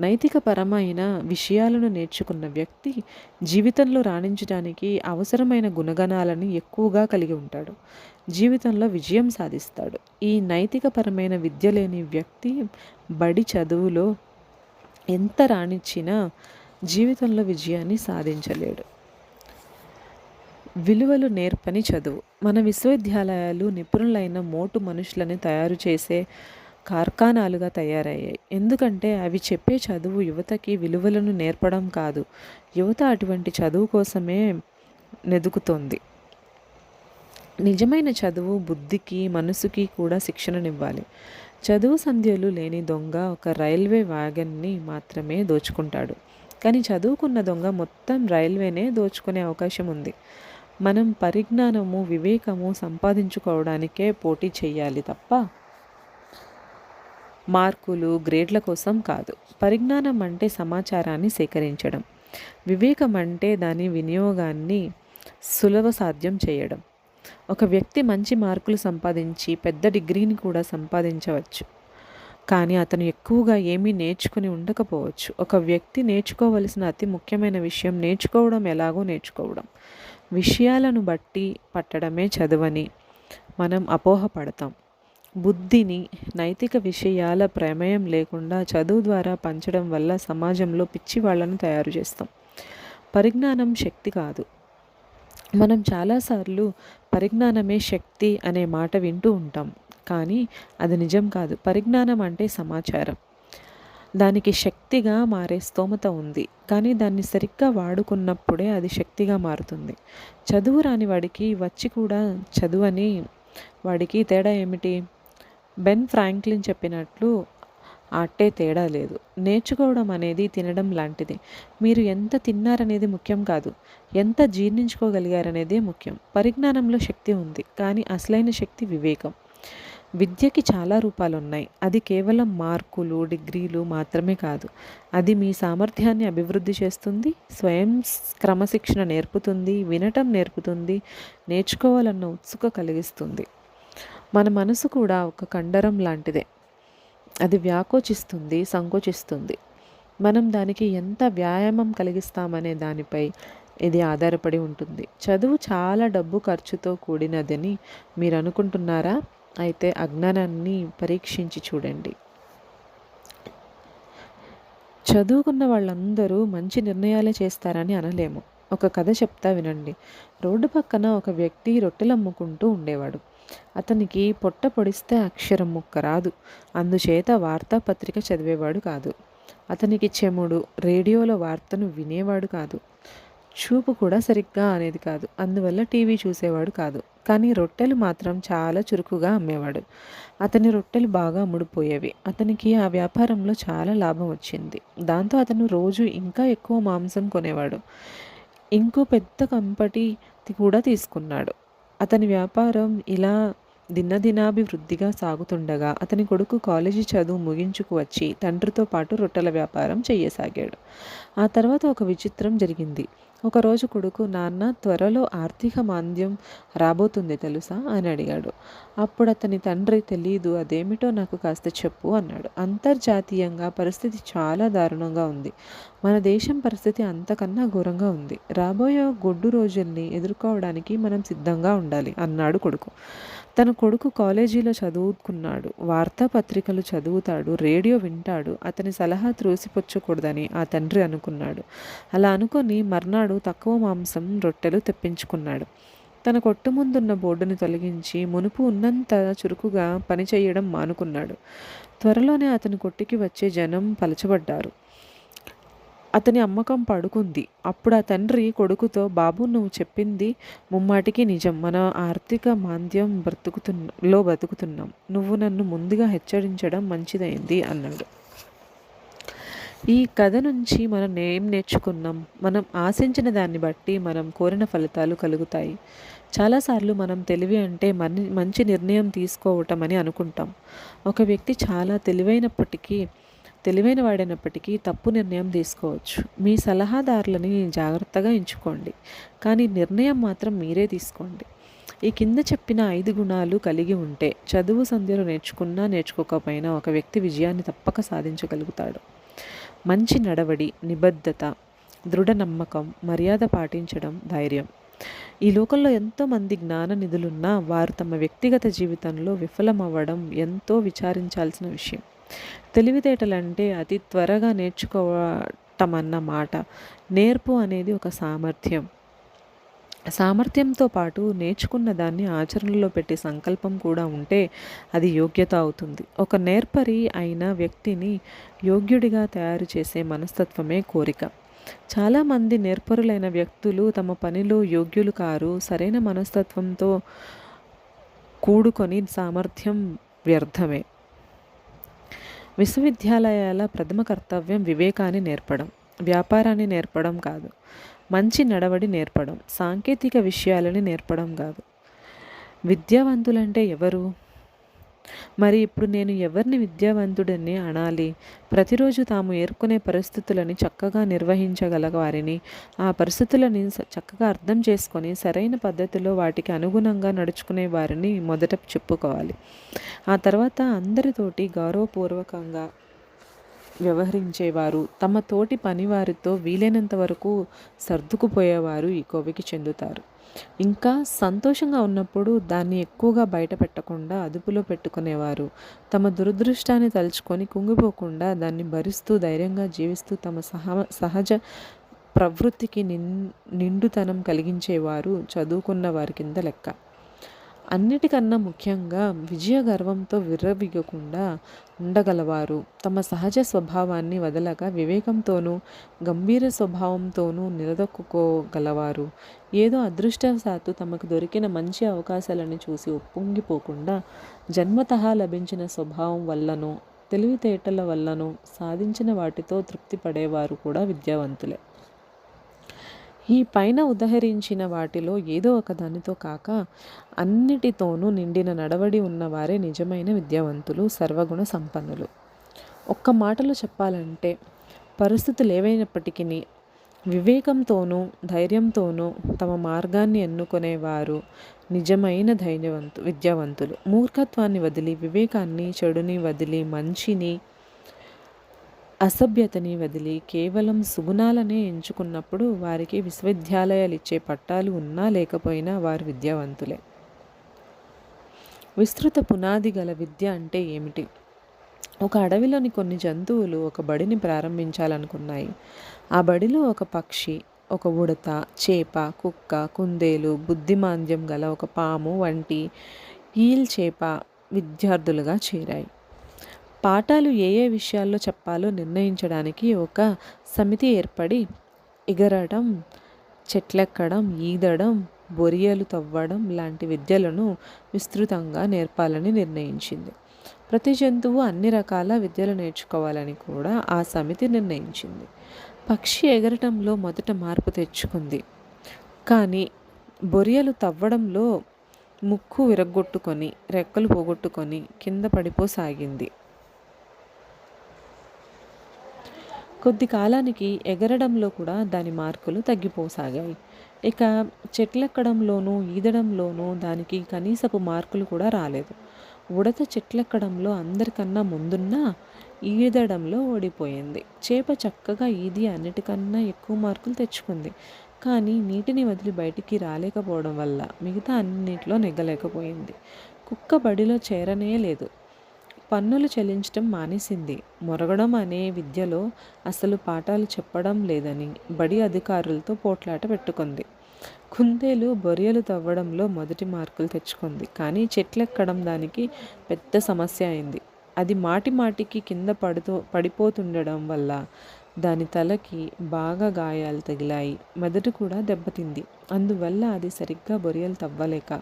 నైతికపరమైన విషయాలను నేర్చుకున్న వ్యక్తి జీవితంలో రాణించడానికి అవసరమైన గుణగణాలను ఎక్కువగా కలిగి ఉంటాడు. జీవితంలో విజయం సాధిస్తాడు. ఈ నైతికపరమైన విద్య లేని వ్యక్తి బడి చదువులో ఎంత రాణించినా జీవితంలో విజయాన్ని సాధించలేడు. విలువలు నేర్పని చదువు. మన విశ్వవిద్యాలయాలు నిపుణులైన మోటు మనుషులని తయారు చేసే కార్ఖానాలుగా తయారయ్యాయి. ఎందుకంటే అవి చెప్పే చదువు యువతకి విలువలను నేర్పడం కాదు. యువత అటువంటి చదువు కోసమే వెదుకుతోంది. నిజమైన చదువు బుద్ధికి, మనసుకి కూడా శిక్షణనివ్వాలి. చదువు సంధ్యలు లేని దొంగ ఒక రైల్వే వ్యాగన్ని మాత్రమే దోచుకుంటాడు. కానీ చదువుకున్న దొంగ మొత్తం రైల్వేనే దోచుకునే అవకాశం ఉంది. మనం పరిజ్ఞానము, వివేకము సంపాదించుకోవడానికే పోటీ చేయాలి తప్ప మార్కులు, గ్రేడ్ల కోసం కాదు. పరిజ్ఞానం అంటే సమాచారాన్ని సేకరించడం. వివేకం అంటే దాని వినియోగాన్ని సులభ సాధ్యం చేయడం. ఒక వ్యక్తి మంచి మార్కులు సంపాదించి పెద్ద డిగ్రీని కూడా సంపాదించవచ్చు. కానీ అతను ఎక్కువగా ఏమీ నేర్చుకుని ఉండకపోవచ్చు. ఒక వ్యక్తి నేర్చుకోవలసిన అతి ముఖ్యమైన విషయం నేర్చుకోవడం ఎలాగో నేర్చుకోవడం. విషయాలను బట్టి పట్టడమే చదువని మనం అపోహపడతాం. బుద్ధిని, నైతిక విషయాల ప్రమేయం లేకుండా చదువు ద్వారా పంచడం వల్ల సమాజంలో పిచ్చి వాళ్ళను తయారు చేస్తాం. పరిజ్ఞానం శక్తి కాదు. మనం చాలాసార్లు పరిజ్ఞానమే శక్తి అనే మాట వింటూ ఉంటాం. కానీ అది నిజం కాదు. పరిజ్ఞానం అంటే సమాచారం. దానికి శక్తిగా మారే స్తోమత ఉంది. కానీ దాన్ని సరిగ్గా వాడుకున్నప్పుడే అది శక్తిగా మారుతుంది. చదువు రాని వాడికి వచ్చి కూడా చదువని వాడికి తేడా ఏమిటి? బెన్ ఫ్రాంక్లిన్ చెప్పినట్లు అట్టే తేడా లేదు. నేర్చుకోవడం అనేది తినడం లాంటిది. మీరు ఎంత తిన్నారనేది ముఖ్యం కాదు, ఎంత జీర్ణించుకోగలిగారనేదే ముఖ్యం. పరిజ్ఞానంలో శక్తి ఉంది, కానీ అసలైన శక్తి వివేకం. విద్యకి చాలా రూపాలున్నాయి. అది కేవలం మార్కులు, డిగ్రీలు మాత్రమే కాదు. అది మీ సామర్థ్యాన్ని అభివృద్ధి చేస్తుంది, స్వయం క్రమశిక్షణ నేర్పుతుంది, వినటం నేర్పుతుంది, నేర్చుకోవాలన్న ఉత్సుక కలిగిస్తుంది. మన మనసు కూడా ఒక కండరం లాంటిదే. అది వ్యాకోచిస్తుంది, సంకోచిస్తుంది. మనం దానికి ఎంత వ్యాయామం కలిగిస్తామనే దానిపై ఇది ఆధారపడి ఉంటుంది. చదువు చాలా డబ్బు ఖర్చుతో కూడినదని మీరు అనుకుంటున్నారా? అయితే అజ్ఞానాన్ని పరీక్షించి చూడండి. చదువుకున్న వాళ్ళందరూ మంచి నిర్ణయాలే చేస్తారని అనలేము. ఒక కథ చెప్తా వినండి. రోడ్డు పక్కన ఒక వ్యక్తి రొట్టెలు అమ్ముకుంటూ ఉండేవాడు. అతనికి పొట్ట పొడిస్తే అక్షరం ముక్క రాదు. అందుచేత వార్తాపత్రిక చదివేవాడు కాదు. అతనికి చెముడు, రేడియోలో వార్తను వినేవాడు కాదు. చూపు కూడా సరిగ్గా అనేది కాదు. అందువల్ల టీవీ చూసేవాడు కాదు. కానీ రొట్టెలు మాత్రం చాలా చురుకుగా అమ్మేవాడు. అతని రొట్టెలు బాగా అమ్ముడుపోయేవి. అతనికి ఆ వ్యాపారంలో చాలా లాభం వచ్చింది. దాంతో అతను రోజు ఇంకా ఎక్కువ మాంసం కొనేవాడు. ఇంకో పెద్ద కంపటి కూడా తీసుకున్నాడు. అతని వ్యాపారం ఇలా దినదినాభివృద్ధిగా సాగుతుండగా అతని కొడుకు కాలేజీ చదువు ముగించుకు వచ్చి తండ్రితో పాటు రొట్టెల వ్యాపారం చేయసాగాడు. ఆ తర్వాత ఒక విచిత్రం జరిగింది. ఒకరోజు కొడుకు, నాన్న, త్వరలో ఆర్థిక మాంద్యం రాబోతుంది తెలుసా అని అడిగాడు. అప్పుడు అతని తండ్రి, తెలీదు, అదేమిటో నాకు కాస్త చెప్పు అన్నాడు. అంతర్జాతీయంగా పరిస్థితి చాలా దారుణంగా ఉంది. మన దేశం పరిస్థితి అంతకన్నా ఘోరంగా ఉంది. రాబోయే గొడ్డు రోజుల్ని ఎదుర్కోవడానికి మనం సిద్ధంగా ఉండాలి అన్నాడు కొడుకు. తన కొడుకు కాలేజీలో చదువుకున్నాడు, వార్తాపత్రికలు చదువుతాడు, రేడియో వింటాడు. అతని సలహా త్రోసిపుచ్చకూడదని ఆ తండ్రి అనుకున్నాడు. అలా అనుకొని మర్నాడు తక్కువ మాంసం రొట్టెలు తెప్పించుకున్నాడు. తన కొట్టు ముందున్న బోర్డుని తొలగించి మునుపు ఉన్నంత చురుకుగా పనిచేయడం మానుకున్నాడు. త్వరలోనే అతని కొట్టుకి వచ్చే జనం పలచబడ్డారు. అతని అమ్మకం పడుకుంది. అప్పుడు ఆ తండ్రి కొడుకుతో, బాబు, నువ్వు చెప్పింది ముమ్మాటికి నిజం. మన ఆర్థిక మాంద్యం బతుకుతున్నాం. నువ్వు నన్ను ముందుగా హెచ్చరించడం మంచిదైంది అన్నాడు. ఈ కథ నుంచి మనం ఏం నేర్చుకున్నాం? మనం ఆశించిన దాన్ని బట్టి మనం కోరిన ఫలితాలు కలుగుతాయి. చాలాసార్లు మనం తెలివి అంటే మంచి నిర్ణయం తీసుకోవటం అని అనుకుంటాం. ఒక వ్యక్తి చాలా తెలివైన వాడైనప్పటికీ తప్పు నిర్ణయం తీసుకోవచ్చు. మీ సలహాదారులని జాగ్రత్తగా ఎంచుకోండి, కానీ నిర్ణయం మాత్రం మీరే తీసుకోండి. ఈ కింద చెప్పిన 5 గుణాలు కలిగి ఉంటే చదువు సంధ్యలో నేర్చుకున్నా నేర్చుకోకపోయినా ఒక వ్యక్తి విజయాన్ని తప్పక సాధించగలుగుతాడు. మంచి నడవడి, నిబద్ధత, దృఢ నమ్మకం, మర్యాద పాటించడం, ధైర్యం. ఈ లోకంలో ఎంతోమంది జ్ఞాన నిధులున్నా వారు తమ వ్యక్తిగత జీవితంలో విఫలమవ్వడం ఎంతో విచారించాల్సిన విషయం. తెలివితేటలంటే అతి త్వరగా నేర్చుకోవటం అన్న మాట. నేర్పు అనేది ఒక సామర్థ్యం. సామర్థ్యంతో పాటు నేర్చుకున్న దాన్ని ఆచరణలో పెట్టే సంకల్పం కూడా ఉంటే అది యోగ్యత అవుతుంది. ఒక నేర్పరి అయిన వ్యక్తిని యోగ్యుడిగా తయారు చేసే మనస్తత్వమే కోరిక. చాలామంది నేర్పరులైన వ్యక్తులు తమ పనిలో యోగ్యులు కారు. సరైన మనస్తత్వంతో కూడుకొని సామర్థ్యం వ్యర్థమే. విశ్వవిద్యాలయాల ప్రథమ కర్తవ్యం వివేకాన్ని నేర్పడం, వ్యాపారాన్ని నేర్పడం కాదు. మంచి నడవడి నేర్పడం, సాంకేతిక విషయాలని నేర్పడం కాదు. విద్యావంతులంటే ఎవరు? మరి ఇప్పుడు నేను ఎవరిని విద్యావంతుడని అనాలి? ప్రతిరోజు తాము ఎదుర్కొనే పరిస్థితులని చక్కగా నిర్వహించగల వారిని, ఆ పరిస్థితులని చక్కగా అర్థం చేసుకొని సరైన పద్ధతిలో వాటికి అనుగుణంగా నడుచుకునే వారిని మొదట చెప్పుకోవాలి. ఆ తర్వాత అందరితోటి గౌరవపూర్వకంగా వ్యవహరించేవారు, తమ తోటి పనివారితో వీలైనంత వరకు సర్దుకుపోయేవారు ఈ కోవికి చెందుతారు. ఇంకా సంతోషంగా ఉన్నప్పుడు దాన్ని ఎక్కువగా బయట పెట్టకుండా అదుపులో పెట్టుకునేవారు, తమ దురదృష్టాన్ని తలుచుకొని కుంగిపోకుండా దాన్ని భరిస్తూ ధైర్యంగా జీవిస్తూ తమ సహజ ప్రవృత్తికి నిండుతనం కలిగించేవారు చదువుకున్న వారి కింద లెక్క. అన్నిటికన్నా ముఖ్యంగా విజయ గర్వంతో విర్రవీగకుండా ఉండగలవారు, తమ సహజ స్వభావాన్ని వదలగా వివేకంతోనూ గంభీర స్వభావంతోనూ నిలదొక్కుకోగలవారు. ఏదో అదృష్టవశాత్తు తమకు దొరికిన మంచి అవకాశాలను చూసి ఉప్పొంగిపోకుండా జన్మతహా లభించిన స్వభావం వల్లనో తెలివితేటల వల్లనో సాధించిన వాటితో తృప్తి పడేవారు కూడా విద్యావంతులే. ఈ పైన ఉదహరించిన వాటిలో ఏదో ఒక దానితో కాక అన్నిటితోనూ నిండిన నడవడి ఉన్నవారే నిజమైన విద్యావంతులు, సర్వగుణ సంపన్నులు. ఒక్క మాటలో చెప్పాలంటే పరిస్థితులు ఏవైనప్పటికీ వివేకంతోనూ ధైర్యంతోనూ తమ మార్గాన్ని ఎన్నుకునేవారు నిజమైన విద్యావంతులు. మూర్ఖత్వాన్ని వదిలి, వివేకాన్ని, చెడుని వదిలి, మంచిని, అసభ్యతని వదిలి కేవలం సుగుణాలనే ఎంచుకున్నప్పుడు వారికి విశ్వవిద్యాలయాలు ఇచ్చే పట్టాలు ఉన్నా లేకపోయినా వారు విద్యావంతులే. విస్తృత పునాది గల విద్య అంటే ఏమిటి? ఒక అడవిలోని కొన్ని జంతువులు ఒక బడిని ప్రారంభించాలనుకున్నాయి. ఆ బడిలో ఒక పక్షి, ఒక ఉడత, చేప, కుక్క, కుందేలు, బుద్ధిమాంద్యం గల ఒక పాము వంటి ఈల్ చేప విద్యార్థులుగా చేరాయి. పాఠాలు ఏ ఏ విషయాల్లో చెప్పాలో నిర్ణయించడానికి ఒక సమితి ఏర్పడి ఎగరడం, చెట్లెక్కడం, ఈదడం, బొరియలు తవ్వడం లాంటి విద్యలను విస్తృతంగా నేర్పాలని నిర్ణయించింది. ప్రతి జంతువు అన్ని రకాల విద్యలు నేర్చుకోవాలని కూడా ఆ సమితి నిర్ణయించింది. పక్షి ఎగరటంలో మొదట మార్పు తెచ్చుకుంది, కానీ బొరియలు తవ్వడంలో ముక్కు విరగ్గొట్టుకొని రెక్కలు పోగొట్టుకొని కింద పడిపోసాగింది. కొద్ది కాలానికి ఎగరడంలో కూడా దాని మార్కులు తగ్గిపోసాగాయి. ఇక చెట్లెక్కడంలోనూ ఈదడంలోనూ దానికి కనీసపు మార్కులు కూడా రాలేదు. ఉడత చెట్లెక్కడంలో అందరికన్నా ముందున్నా ఈదడంలో ఓడిపోయింది. చేప చక్కగా ఈది అన్నిటికన్నా ఎక్కువ మార్కులు తెచ్చుకుంది, కానీ నీటిని వదిలి బయటికి రాలేకపోవడం వల్ల మిగతా అన్నింటిలో నెగ్గలేకపోయింది. కుక్క బడిలో చేరనే లేదు, పన్నులు చెల్లించడం మానేసింది. మొరగడం అనే విద్యలో అసలు పాఠాలు చెప్పడం లేదని బడి అధికారులతో పోట్లాట పెట్టుకుంది. కుందేలు బొరియలు తవ్వడంలో మొదటి మార్కులు తెచ్చుకుంది, కానీ చెట్లెక్కడం దానికి పెద్ద సమస్య అయింది. అది మాటి మాటికి కింద పడిపోతుండడం వల్ల దాని తలకి బాగా గాయాలు తగిలాయి, మెదడు కూడా దెబ్బతింది. అందువల్ల అది సరిగ్గా బొరియలు తవ్వలేక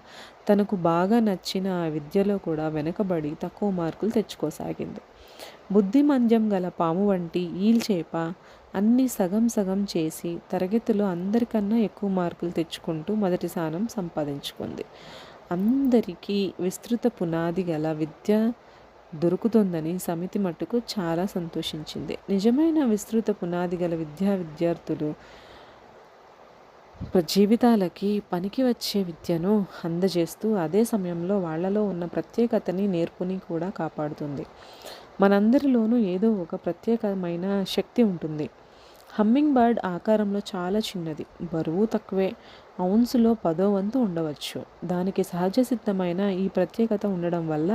తనకు బాగా నచ్చిన ఆ విద్యలో కూడా వెనకబడి తక్కువ మార్కులు తెచ్చుకోసాగింది. బుద్ధిమంద్యం గల పాము వంటి ఈల్ చేప అన్నీ సగం సగం చేసి తరగతిలో అందరికన్నా ఎక్కువ మార్కులు తెచ్చుకుంటూ మొదటి స్థానం సంపాదించుకుంది. అందరికీ విస్తృత పునాది గల విద్య దొరుకుతుందని సమితి మట్టుకు చాలా సంతోషించింది. నిజమైన విస్తృత పునాది గల విద్యార్థులు జీవితాలకి పనికి వచ్చే విద్యను అందజేస్తూ అదే సమయంలో వాళ్లలో ఉన్న ప్రత్యేకతని, నేర్పుని కూడా కాపాడుతుంది. మనందరిలోనూ ఏదో ఒక ప్రత్యేకమైన శక్తి ఉంటుంది. హమ్మింగ్ బర్డ్ ఆకారంలో చాలా చిన్నది, బరువు తక్కువే, ఔన్సులో 10వ వంతు ఉండవచ్చు. దానికి సహజ సిద్ధమైన ఈ ప్రత్యేకత ఉండడం వల్ల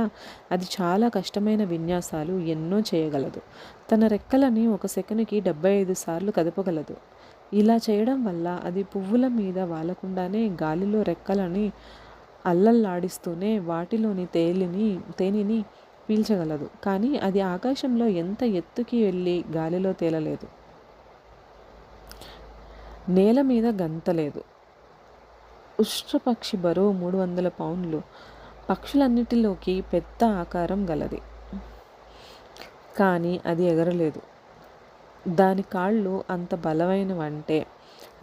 అది చాలా కష్టమైన విన్యాసాలు ఎన్నో చేయగలదు. తన రెక్కలని ఒక సెకనుకి 75 సార్లు కదపగలదు. ఇలా చేయడం వల్ల అది పువ్వుల మీద వాలకుండానే గాలిలో రెక్కలని అల్లల్లాడిస్తూనే వాటిలోని తేనెని పీల్చగలదు. కానీ అది ఆకాశంలో ఎంత ఎత్తుకి వెళ్ళి గాలిలో తేలలేదు. నేల మీద గంతలేదు. ఉష్ట్రపక్షి బరువు 300 పౌండ్లు. పక్షులన్నిటిలోకి పెద్ద ఆకారం గలది. కానీ అది ఎగరలేదు. దాని కాళ్ళు అంత బలమైనవంటే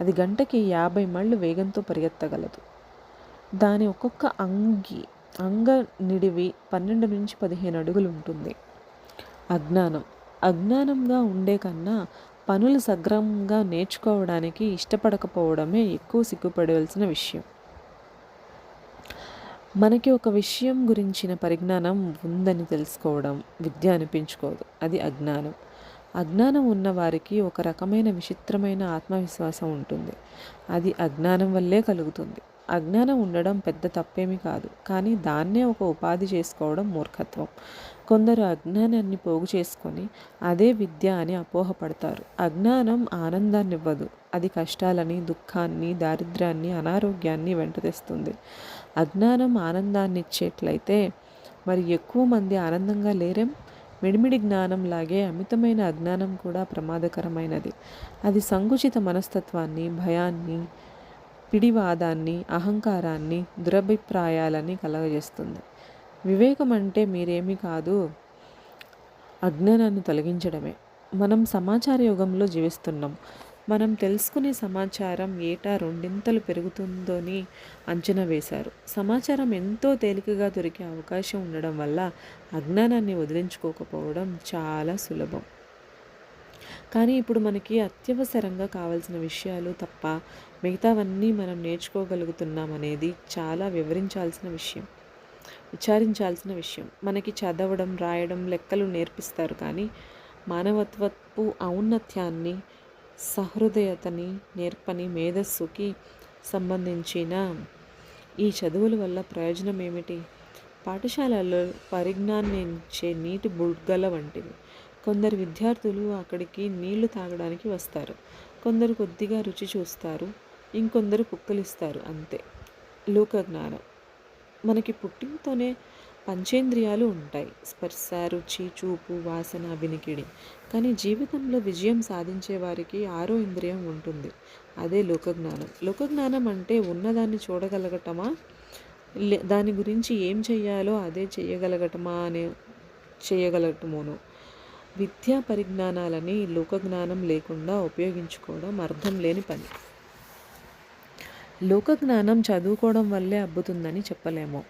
అది గంటకి 50 మైళ్ళు వేగంతో పరిగెత్తగలదు. దాని ఒక్కొక్క అంగ నిడివి 12 నుంచి 15 అడుగులు ఉంటుంది. అజ్ఞానంగా ఉండే కన్నా పనులు సక్రమంగా నేర్చుకోవడానికి ఇష్టపడకపోవడమే ఎక్కువ సిగ్గుపడవలసిన విషయం. మనకి ఒక విషయం గురించిన పరిజ్ఞానం ఉందని తెలుసుకోవడం విద్య అనిపించుకోదు. అది అజ్ఞానం. అజ్ఞానం ఉన్నవారికి ఒక రకమైన విచిత్రమైన ఆత్మవిశ్వాసం ఉంటుంది. అది అజ్ఞానం వల్లే కలుగుతుంది. అజ్ఞానం ఉండడం పెద్ద తప్పేమీ కాదు. కానీ దాన్నే ఒక ఉపాధి చేసుకోవడం మూర్ఖత్వం. కొందరు అజ్ఞానాన్ని పోగు చేసుకొని అదే విద్య అని అపోహపడతారు. అజ్ఞానం ఆనందాన్నివ్వదు. అది కష్టాలని, దుఃఖాన్ని, దారిద్ర్యాన్ని, అనారోగ్యాన్ని వెంట తెస్తుంది. అజ్ఞానం ఆనందాన్ని ఇచ్చేట్లయితే మరి ఎక్కువ మంది ఆనందంగా లేరేం? మిడిమిడి జ్ఞానంలాగే అమితమైన అజ్ఞానం కూడా ప్రమాదకరమైనది. అది సంకుచిత మనస్తత్వాన్ని, భయాన్ని, పిడివాదాన్ని, అహంకారాన్ని, దురభిప్రాయాలని కలగజేస్తుంది. వివేకం అంటే మీరేమీ కాదు, అజ్ఞానాన్ని తొలగించడమే. మనం సమాచార యుగంలో జీవిస్తున్నాం. మనం తెలుసుకునే సమాచారం ఏటా 2 పెరుగుతుందని అంచనా వేశారు. సమాచారం ఎంతో తేలికగా దొరికే అవకాశం ఉండడం వల్ల అజ్ఞానాన్ని వదిలించుకోకపోవడం చాలా సులభం. కానీ ఇప్పుడు మనకి అత్యవసరంగా కావాల్సిన విషయాలు తప్ప మిగతావన్నీ మనం నేర్చుకోగలుగుతున్నాం అనేది చాలా విచారించాల్సిన విషయం. మనకి చదవడం, రాయడం, లెక్కలు నేర్పిస్తారు. కానీ మానవత్వపు ఔన్నత్యాన్ని, సహృదయతని నేర్పని మేధస్సుకి సంబంధించిన ఈ చదువుల వల్ల ప్రయోజనం ఏమిటి? పాఠశాలల్లో పరిజ్ఞానించే నీటి బుగ్గల వంటివి. కొందరు విద్యార్థులు అక్కడికి నీళ్లు తాగడానికి వస్తారు. కొందరు కొద్దిగా రుచి చూస్తారు. ఇంకొందరు పుక్కలిస్తారు. అంతే. లోకజ్ఞానం. మనకి పుట్టినతోనే పంచేంద్రియాలు ఉంటాయి: స్పర్శ, రుచి, చూపు, వాసన, వినికిడి. కానీ జీవితంలో విజయం సాధించే వారికి 6వ ఇంద్రియం ఉంటుంది. అదే లోకజ్ఞానం. లోకజ్ఞానం అంటే ఉన్నదాన్ని చూడగలగటమా, దాని గురించి ఏం చెయ్యాలో అదే చేయగలగటమోను. విద్యా పరిజ్ఞానాలని లోకజ్ఞానం లేకుండా ఉపయోగించుకోవడం అర్థం లేని పని. లోకజ్ఞానం చదువుకోవడం వల్లే అబ్బుతుందని చెప్పలేము.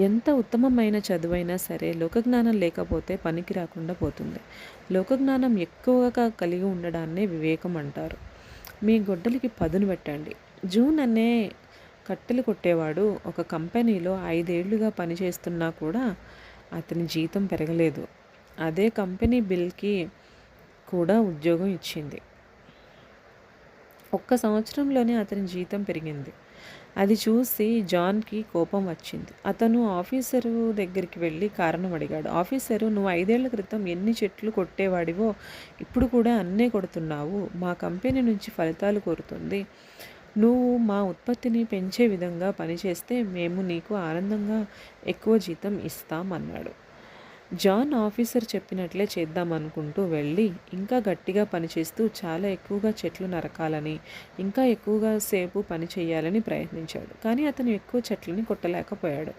ఎంత ఉత్తమమైన చదువైనా సరే లోకజ్ఞానం లేకపోతే పనికి రాకుండా పోతుంది. లోకజ్ఞానం ఎక్కువగా కలిగి ఉండడాన్నే వివేకం అంటారు. మీ గొడ్డలికి పదును పెట్టండి. జూన్ అనే కట్టెలు కొట్టేవాడు ఒక కంపెనీలో 5 ఏళ్లుగా పనిచేస్తున్నా కూడా అతని జీతం పెరగలేదు. అదే కంపెనీ బిల్కి కూడా ఉద్యోగం ఇచ్చింది. 1 సంవత్సరంలోనే అతని జీతం పెరిగింది. అది చూసి జాన్కి కోపం వచ్చింది. అతను ఆఫీసరు దగ్గరికి వెళ్ళి కారణం అడిగాడు. ఆఫీసరు, నువ్వు 5 ఏళ్ల క్రితం ఎన్ని చెట్లు కొట్టేవాడివో ఇప్పుడు కూడా అన్నే కొడుతున్నావు. మా కంపెనీ నుంచి ఫలితాలు కోరుతుంది. నువ్వు మా ఉత్పత్తిని పెంచే విధంగా పనిచేస్తే మేము నీకు ఆనందంగా ఎక్కువ జీతం ఇస్తాం అన్నాడు. జాన్ ఆఫీసర్ చెప్పినట్లే చేద్దామనుకుంటూ వెళ్ళి ఇంకా గట్టిగా పనిచేస్తూ చాలా ఎక్కువగా చెట్లు నరకాలని, ఇంకా ఎక్కువగా సేపు పని చేయాలని ప్రయత్నించాడు. కానీ అతను ఎక్కువ చెట్లని కొట్టలేకపోయాడు.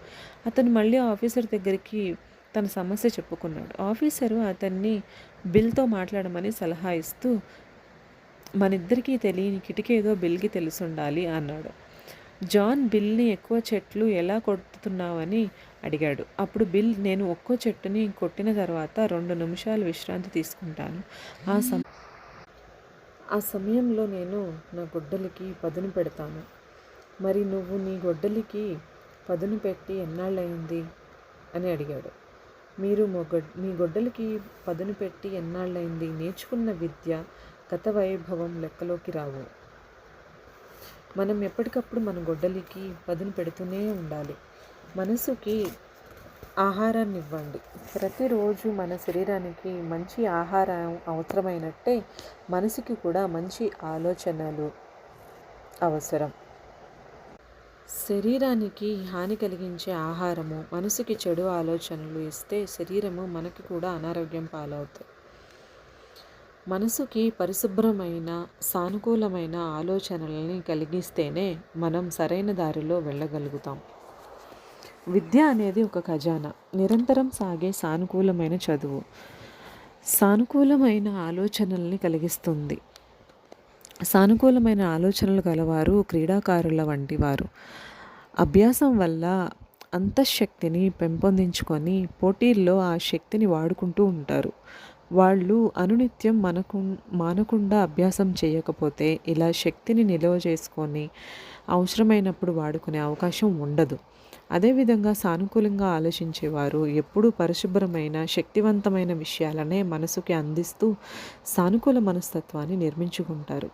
అతను మళ్ళీ ఆఫీసర్ దగ్గరికి తన సమస్య చెప్పుకున్నాడు. ఆఫీసరు అతన్ని బిల్తో మాట్లాడమని సలహా ఇస్తూ, మనిద్దరికీ తెలియని కిటికేదో బిల్కి తెలుసుండాలి అన్నాడు. జాన్ బిల్ని ఎక్కువ చెట్లు ఎలా కొడుతున్నావని అడిగాడు. అప్పుడు బిల్, నేను ఒక్కో చెట్టుని కొట్టిన తర్వాత 2 నిమిషాలు విశ్రాంతి తీసుకుంటాను. ఆ సమయంలో నేను నా గొడ్డలికి పదును పెడతాను. మరి నువ్వు నీ గొడ్డలికి పదును పెట్టి ఎన్నాళ్ళయింది అని అడిగాడు. మీ గొడ్డలికి పదును పెట్టి ఎన్నాళ్ళయింది? నేర్చుకున్న విద్య, గత వైభవం లెక్కలోకి రావు. మనం ఎప్పటికప్పుడు మన గొడ్డలికి పదును పెడుతూనే ఉండాలి. మనసుకి ఆహారాన్ని ఇవ్వండి. ప్రతిరోజు మన శరీరానికి మంచి ఆహారం అవసరమైనట్టే మనసుకి కూడా మంచి ఆలోచనలు అవసరం. శరీరానికి హాని కలిగించే ఆహారము, మనసుకి చెడు ఆలోచనలు ఇస్తే శరీరము మనకి కూడా అనారోగ్యం పాలవుతాయి. మనసుకి పరిశుభ్రమైన సానుకూలమైన ఆలోచనలని కలిగిస్తేనే మనం సరైన దారిలో వెళ్ళగలుగుతాం. విద్య అనేది ఒక ఖజానా. నిరంతరం సాగే సానుకూలమైన చదువు సానుకూలమైన ఆలోచనల్ని కలిగిస్తుంది. సానుకూలమైన ఆలోచనలు గలవారు క్రీడాకారుల వంటి వారు. అభ్యాసం వల్ల అంతఃశక్తిని పెంపొందించుకొని పోటీల్లో ఆ శక్తిని వాడుకుంటూ ఉంటారు. వాళ్ళు అనునిత్యం మానకుండా అభ్యాసం చేయకపోతే ఇలా శక్తిని నిల్వ చేసుకొని అవసరమైనప్పుడు వాడుకునే అవకాశం ఉండదు. అదేవిధంగా సానుకూలంగా ఆలోచించేవారు ఎప్పుడూ పరిశుభ్రమైన శక్తివంతమైన విషయాలనే మనసుకి అందిస్తూ సానుకూల మనస్తత్వాన్ని నిర్మించుకుంటారు.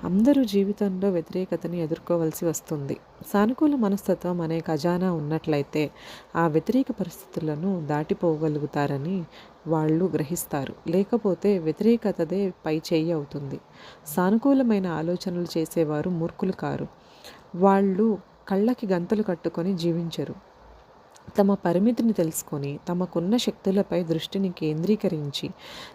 అందరూ జీవితంలో వ్యతిరేకతని ఎదుర్కోవలసి వస్తుంది. సానుకూల మనస్తత్వం అనే ఖజానా ఉన్నట్లయితే ఆ వ్యతిరేక పరిస్థితులను దాటిపోగలుగుతారని వాళ్ళు గ్రహిస్తారు. లేకపోతే వ్యతిరేకతదే పై చేయి అవుతుంది. సానుకూలమైన ఆలోచనలు చేసేవారు మూర్ఖులు కారు. వాళ్ళు కళ్ళకి గంతలు కట్టుకొని జీవించరు. తమ పరిమితిని తెలుసుకొని తమకున్న శక్తులపై దృష్టిని కేంద్రీకరించి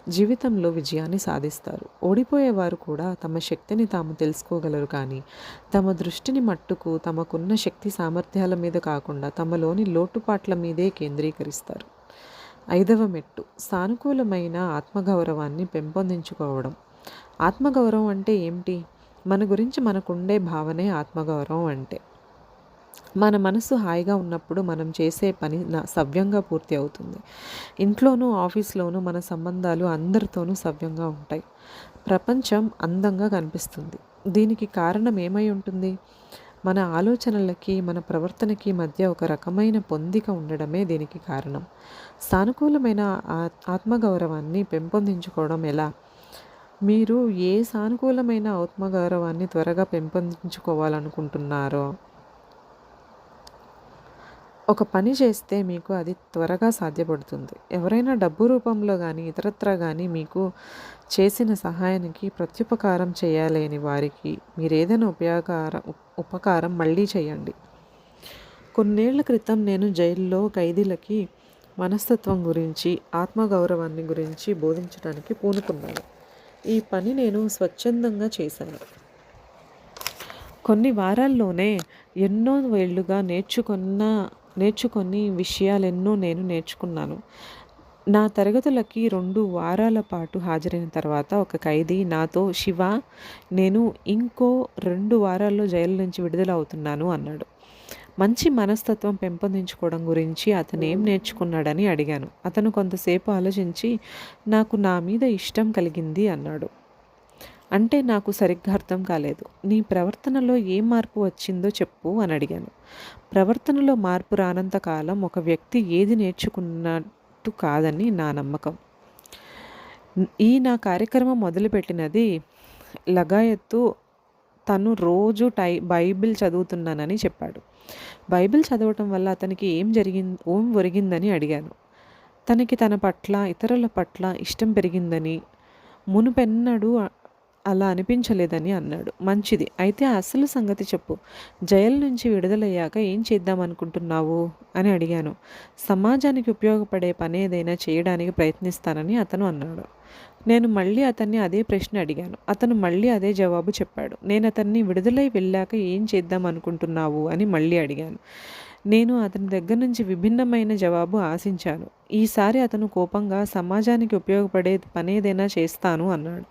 జీవితంలో విజయాన్ని సాధిస్తారు. ఓడిపోయేవారు కూడా తమ శక్తిని తాము తెలుసుకోగలరు, కానీ తమ దృష్టిని మట్టుకు తమకున్న శక్తి సామర్థ్యాల మీద కాకుండా తమలోని లోటుపాట్ల మీదే కేంద్రీకరిస్తారు. 5వ మెట్టు సానుకూలమైన ఆత్మగౌరవాన్ని పెంపొందించుకోవడం. ఆత్మగౌరవం అంటే ఏమిటి? మన గురించి మనకుండే భావనే ఆత్మగౌరవం అంటే. మన మనసు హాయిగా ఉన్నప్పుడు మనం చేసే పని సవ్యంగా పూర్తి అవుతుంది. ఇంట్లోనూ ఆఫీస్లోనూ మన సంబంధాలు అందరితోనూ సవ్యంగా ఉంటాయి. ప్రపంచం అందంగా కనిపిస్తుంది. దీనికి కారణం ఏమై ఉంటుంది? మన ఆలోచనలకి మన ప్రవర్తనకి మధ్య ఒక రకమైన పొందిక ఉండడమే దీనికి కారణం. సానుకూలమైన ఆత్మగౌరవాన్ని పెంపొందించుకోవడం ఎలా? మీరు ఏ సానుకూలమైన ఆత్మగౌరవాన్ని త్వరగా పెంపొందించుకోవాలనుకుంటున్నారో ఒక పని చేస్తే మీకు అది త్వరగా సాధ్యపడుతుంది. ఎవరైనా డబ్బు రూపంలో కానీ ఇతరత్రా కానీ మీకు చేసిన సహాయానికి ప్రత్యుపకారం చేయలేని వారికి మీరేదైనా ఉపకారం మళ్ళీ చేయండి. కొన్నేళ్ల క్రితం నేను జైల్లో ఖైదీలకి మనస్తత్వం గురించి, ఆత్మగౌరవాన్ని గురించి బోధించడానికి పూనుకున్నాను. ఈ పని నేను స్వచ్ఛందంగా చేశాను. కొన్ని వారాల్లోనే ఎన్నో ఏళ్లుగా నేర్చుకొని విషయాలెన్నో నేను నేర్చుకున్నాను. నా తరగతులకి 2 వారాల పాటు హాజరైన తర్వాత ఒక ఖైదీ నాతో, "శివ, నేను ఇంకో 2 వారాల్లో జైలు నుంచి విడుదల అవుతున్నాను" అన్నాడు. మంచి మనస్తత్వం పెంపొందించుకోవడం గురించి అతను ఏం నేర్చుకున్నాడని అడిగాను. అతను కొంతసేపు ఆలోచించి, "నాకు నా మీద ఇష్టం కలిగింది" అన్నాడు. అంటే నాకు సరిగ్గా అర్థం కాలేదు. "నీ ప్రవర్తనలో ఏ మార్పు వచ్చిందో చెప్పు" అని అడిగాను. ప్రవర్తనలో మార్పు రానంత కాలం ఒక వ్యక్తి ఏది నేర్చుకున్నట్టు కాదని నా నమ్మకం. నా కార్యక్రమం మొదలుపెట్టినది లగాయత్తు తను రోజు బైబిల్ చదువుతున్నానని చెప్పాడు. బైబిల్ చదవటం వల్ల అతనికి ఏం ఒరిగిందని అడిగాను. తనకి తన పట్ల, ఇతరుల పట్ల ఇష్టం పెరిగిందని, మునుపెన్నడూ అలా అనిపించలేదని అన్నాడు. మంచిది, అయితే అసలు సంగతి చెప్పు. జైలు నుంచి విడుదలయ్యాక ఏం చేద్దామనుకుంటున్నావు అని అడిగాను. సమాజానికి ఉపయోగపడే పని ఏదైనా చేయడానికి ప్రయత్నిస్తానని అతను అన్నాడు. నేను మళ్ళీ అతన్ని అదే ప్రశ్న అడిగాను. అతను మళ్ళీ అదే జవాబు చెప్పాడు. నేను అతన్ని విడుదలై వెళ్ళాక ఏం చేద్దాం అనుకుంటున్నావు అని మళ్ళీ అడిగాను. నేను అతని దగ్గర నుంచి విభిన్నమైన జవాబు ఆశించాను. ఈసారి అతను కోపంగా సమాజానికి ఉపయోగపడే పనేదైనా చేస్తాను అన్నాడు.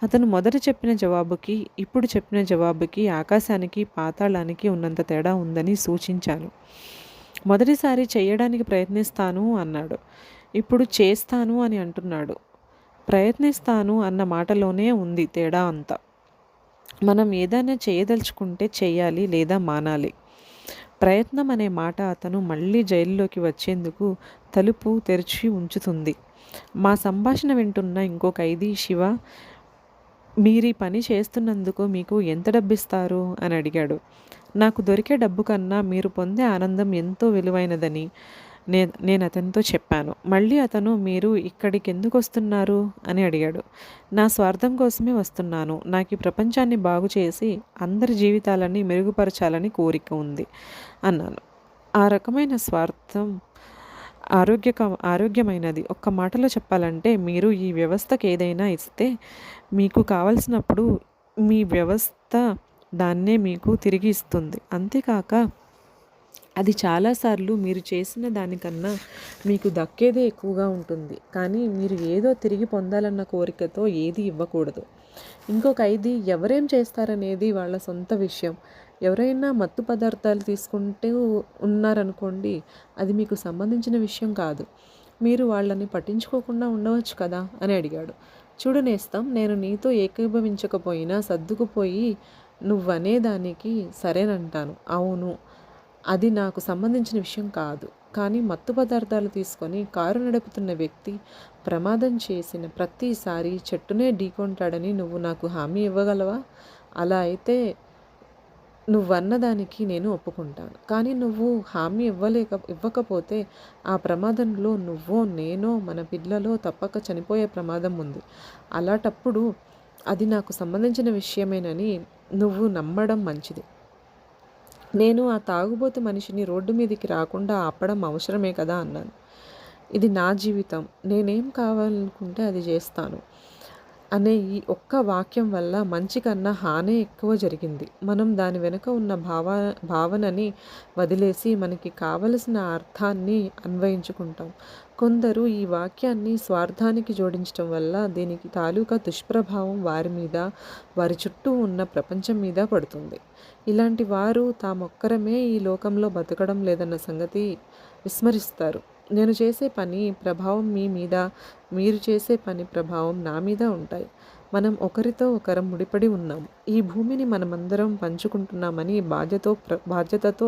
అతను మొదట చెప్పిన జవాబుకి ఇప్పుడు చెప్పిన జవాబుకి ఆకాశానికి పాతాళానికి ఉన్నంత తేడా ఉందని సూచించాను. మొదటిసారి చేయడానికి ప్రయత్నిస్తాను అన్నాడు. ఇప్పుడు చేస్తాను అని అంటున్నాడు. ప్రయత్నిస్తాను అన్న మాటలోనే ఉంది తేడా అంతా. మనం ఏదైనా చేయదలుచుకుంటే చెయ్యాలి లేదా మానాలి. ప్రయత్నం అనే మాట అతను మళ్ళీ జైల్లోకి వచ్చేందుకు తలుపు తెరిచి ఉంచుతుంది. మా సంభాషణ వింటున్న ఇంకో ఖైదీ, "శివ, మీరీ పని చేస్తున్నందుకు మీకు ఎంత డబ్బిస్తారు" అని అడిగాడు. నాకు దొరికే డబ్బు కన్నా మీరు పొందే ఆనందం ఎంతో విలువైనదని, నేను అతనితో చెప్పాను. మళ్ళీ అతను మీరు ఇక్కడికి ఎందుకు వస్తున్నారు అని అడిగాడు. నా స్వార్థం కోసమే వస్తున్నాను. నాకు ఈ ప్రపంచాన్ని బాగు చేసి అందరి జీవితాలని మెరుగుపరచాలని కోరిక ఉంది అన్నాను. ఆ రకమైన స్వార్థం ఆరోగ్యమైనది. ఒక్క మాటలో చెప్పాలంటే మీరు ఈ వ్యవస్థకి ఏదైనా ఇస్తే మీకు కావలసినప్పుడు మీ వ్యవస్థ దాన్నే మీకు తిరిగి ఇస్తుంది. అంతేకాక అది చాలాసార్లు మీరు చేసిన దానికన్నా మీకు దక్కేదే ఎక్కువగా ఉంటుంది. కానీ మీరు ఏదో తిరిగి పొందాలన్న కోరికతో ఏది ఇవ్వకూడదు. ఇంకో ఖైదీ ఎవరేం చేస్తారనేది వాళ్ళ సొంత విషయం. ఎవరైనా మత్తు పదార్థాలు తీసుకుంటూ ఉన్నారనుకోండి, అది మీకు సంబంధించిన విషయం కాదు. మీరు వాళ్ళని పట్టించుకోకుండా ఉండవచ్చు కదా అని అడిగాడు. చూడు నేస్తం, నేను నీతో ఏకీభవించకపోయినా సర్దుకుపోయి నువ్వనేదానికి సరేనంటాను. అవును, అది నాకు సంబంధించిన విషయం కాదు. కానీ మత్తు పదార్థాలు తీసుకొని కారు నడుపుతున్న వ్యక్తి ప్రమాదం చేసిన ప్రతిసారి చెట్టునే ఢీకొంటాడని నువ్వు నాకు హామీ ఇవ్వగలవా? అలా అయితే నువ్వన్నదానికి నేను ఒప్పుకుంటాను. కానీ నువ్వు హామీ ఇవ్వకపోతే ఆ ప్రమాదంలో నువ్వో నేనో మన పిల్లలో తప్పక చనిపోయే ప్రమాదం ఉంది. అలాంటప్పుడు అది నాకు సంబంధించిన విషయమేనని నువ్వు నమ్మడం మంచిది. నేను ఆ తాగుబోతు మనిషిని రోడ్డు మీదకి రాకుండా ఆపడం అవసరమే కదా అన్నాను. ఇది నా జీవితం, నేనేం కావాలనుకుంటే అది చేస్తాను అనే ఈ ఒక్క వాక్యం వల్ల మంచి కన్నా హానే ఎక్కువ జరిగింది. మనం దాని వెనుక ఉన్న భావనని వదిలేసి మనకి కావలసిన అర్థాన్ని అన్వయించుకుంటాం. కొందరు ఈ వాక్యాన్ని స్వార్థానికి జోడించడం వల్ల దీనికి తాలూకా దుష్ప్రభావం వారి మీద, వారి చుట్టూ ఉన్న ప్రపంచం మీద పడుతుంది. ఇలాంటి వారు తామొక్కరమే ఈ లోకంలో బతకడం లేదన్న సంగతి విస్మరిస్తారు. నేను చేసే పని ప్రభావం మీ మీద, మీరు చేసే పని ప్రభావం నా మీద ఉంటాయి. మనం ఒకరితో ఒకరం ముడిపడి ఉన్నాం. ఈ భూమిని మనమందరం పంచుకుంటున్నామని బాధ్యతతో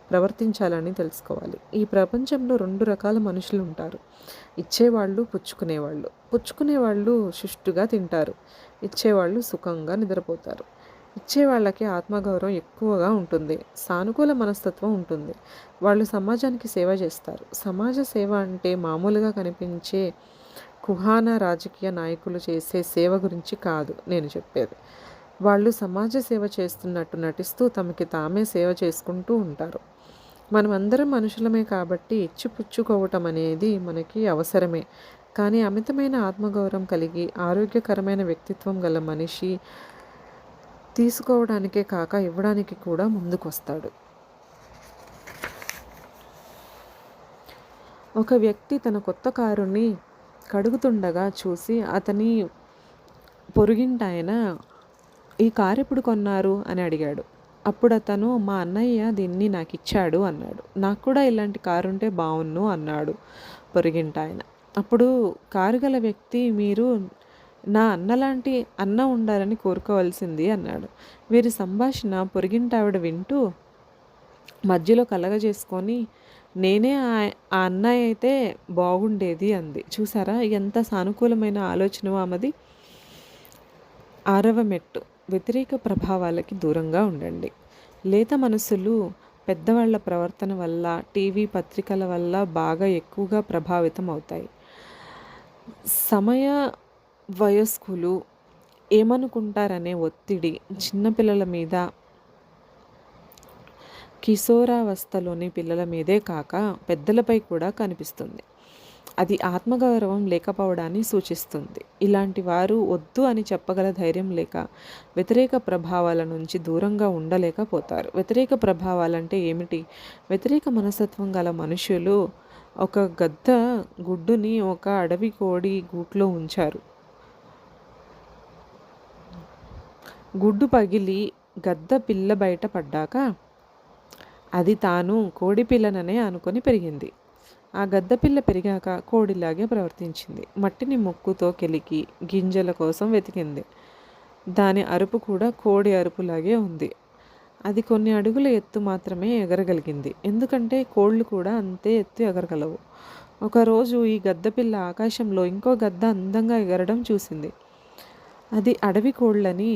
ప్రవర్తించాలని తెలుసుకోవాలి. ఈ ప్రపంచంలో 2 రకాల మనుషులు ఉంటారు. ఇచ్చేవాళ్ళు, పుచ్చుకునేవాళ్ళు. పుచ్చుకునేవాళ్ళు సుష్టుగా తింటారు. ఇచ్చేవాళ్ళు సుఖంగా నిద్రపోతారు. ఇచ్చేవాళ్ళకి ఆత్మగౌరవం ఎక్కువగా ఉంటుంది. సానుకూల మనస్తత్వం ఉంటుంది. వాళ్ళు సమాజానికి సేవ చేస్తారు. సమాజ సేవ అంటే మామూలుగా కనిపించే కుహానా రాజకీయ నాయకులు చేసే సేవ గురించి కాదు నేను చెప్పేది. వాళ్ళు సమాజ సేవ చేస్తున్నట్టు నటిస్తూ తమకి తామే సేవ చేసుకుంటూ ఉంటారు. మనమందరం మనుషులమే కాబట్టి ఇచ్చిపుచ్చుకోవటం అనేది మనకి అవసరమే. కానీ అమితమైన ఆత్మగౌరవం కలిగి ఆరోగ్యకరమైన వ్యక్తిత్వం గల మనిషి తీసుకోవడానికే కాక ఇవ్వడానికి కూడా ముందుకొస్తాడు. ఒక వ్యక్తి తన కొత్త కారుని కడుగుతుండగా చూసి అతని పొరుగింటాయన ఈ కారు ఎప్పుడు కొన్నారు అని అడిగాడు. అప్పుడు అతను మా అన్నయ్య దీన్ని నాకు ఇచ్చాడు అన్నాడు. నాకు కూడా ఇలాంటి కారు ఉంటే బాగున్ను అన్నాడు పొరుగింటాయన. అప్పుడు కారు గల వ్యక్తి మీరు నా అన్నలాంటి అన్న ఉండాలని కోరుకోవాల్సింది అన్నాడు. వీరి సంభాషణ పొరుగింటావిడ వింటూ మధ్యలో కలగజేసుకొని నేనే ఆ అన్నయ్య అయితే బాగుండేది అంది. చూసారా ఎంత సానుకూలమైన ఆలోచన ఆమెది. 6వ మెట్టు, వ్యతిరేక ప్రభావాలకి దూరంగా ఉండండి. లేత మనసులు పెద్దవాళ్ల ప్రవర్తన వల్ల, టీవీ పత్రికల వల్ల బాగా ఎక్కువగా ప్రభావితం అవుతాయి. వయస్కులు ఏమనుకుంటారనే ఒత్తిడి చిన్నపిల్లల మీద, కిశోరావస్థలోని పిల్లల మీదే కాక పెద్దలపై కూడా కనిపిస్తుంది. అది ఆత్మగౌరవం లేకపోవడాన్ని సూచిస్తుంది. ఇలాంటి వారు వద్దు అని చెప్పగల ధైర్యం లేక వ్యతిరేక ప్రభావాల నుంచి దూరంగా ఉండలేకపోతారు. వ్యతిరేక ప్రభావాలంటే ఏమిటి? వ్యతిరేక మనస్తత్వం గల మనుషులు ఒక గద్ద గుడ్డుని ఒక అడవి కోడి గూట్లో ఉంచారు. గుడ్డు పగిలి గద్ద పిల్ల బయట పడ్డాక అది తాను కోడి పిల్లననే అనుకొని పెరిగింది. ఆ గద్ద పిల్ల పెరిగాక కోడిలాగే ప్రవర్తించింది. మట్టిని ముక్కుతో కెలికి గింజల కోసం వెతికింది. దాని అరుపు కూడా కోడి అరుపులాగే ఉంది. అది కొన్ని అడుగుల ఎత్తు మాత్రమే ఎగరగలిగింది. ఎందుకంటే కోళ్ళు కూడా అంతే ఎత్తు ఎగరగలవు. ఒకరోజు ఈ గద్ద పిల్ల ఆకాశంలో ఇంకో గద్ద అందంగా ఎగరడం చూసింది. అది అడవి కోళ్ళని,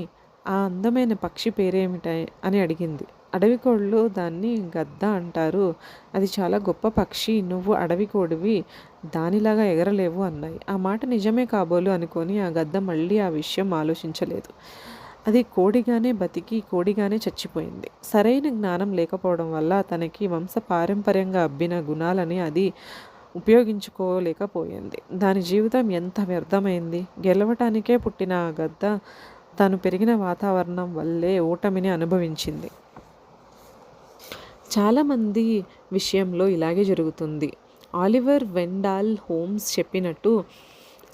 ఆ అందమైన పక్షి పేరేమిటాయి అని అడిగింది. అడవికోళ్ళు దాన్ని గద్ద అంటారు. అది చాలా గొప్ప పక్షి. నువ్వు అడవికోడివి, దానిలాగా ఎగరలేవు అన్నాయి. ఆ మాట నిజమే కాబోలు అనుకొని ఆ గద్ద మళ్ళీ ఆ విషయం ఆలోచించలేదు. అది కోడిగానే బతికి కోడిగానే చచ్చిపోయింది. సరైన జ్ఞానం లేకపోవడం వల్ల తనకి వంశపారంపర్యంగా అబ్బిన గుణాలని అది ఉపయోగించుకోలేకపోయింది. దాని జీవితం ఎంత వ్యర్థమైంది. గెలవటానికే పుట్టిన ఆ గద్ద తను పెరిగిన వాతావరణం వల్లే ఓటమిని అనుభవించింది. చాలామంది విషయంలో ఇలాగే జరుగుతుంది. ఆలివర్ వెండాల్ హోమ్స్ చెప్పినట్టు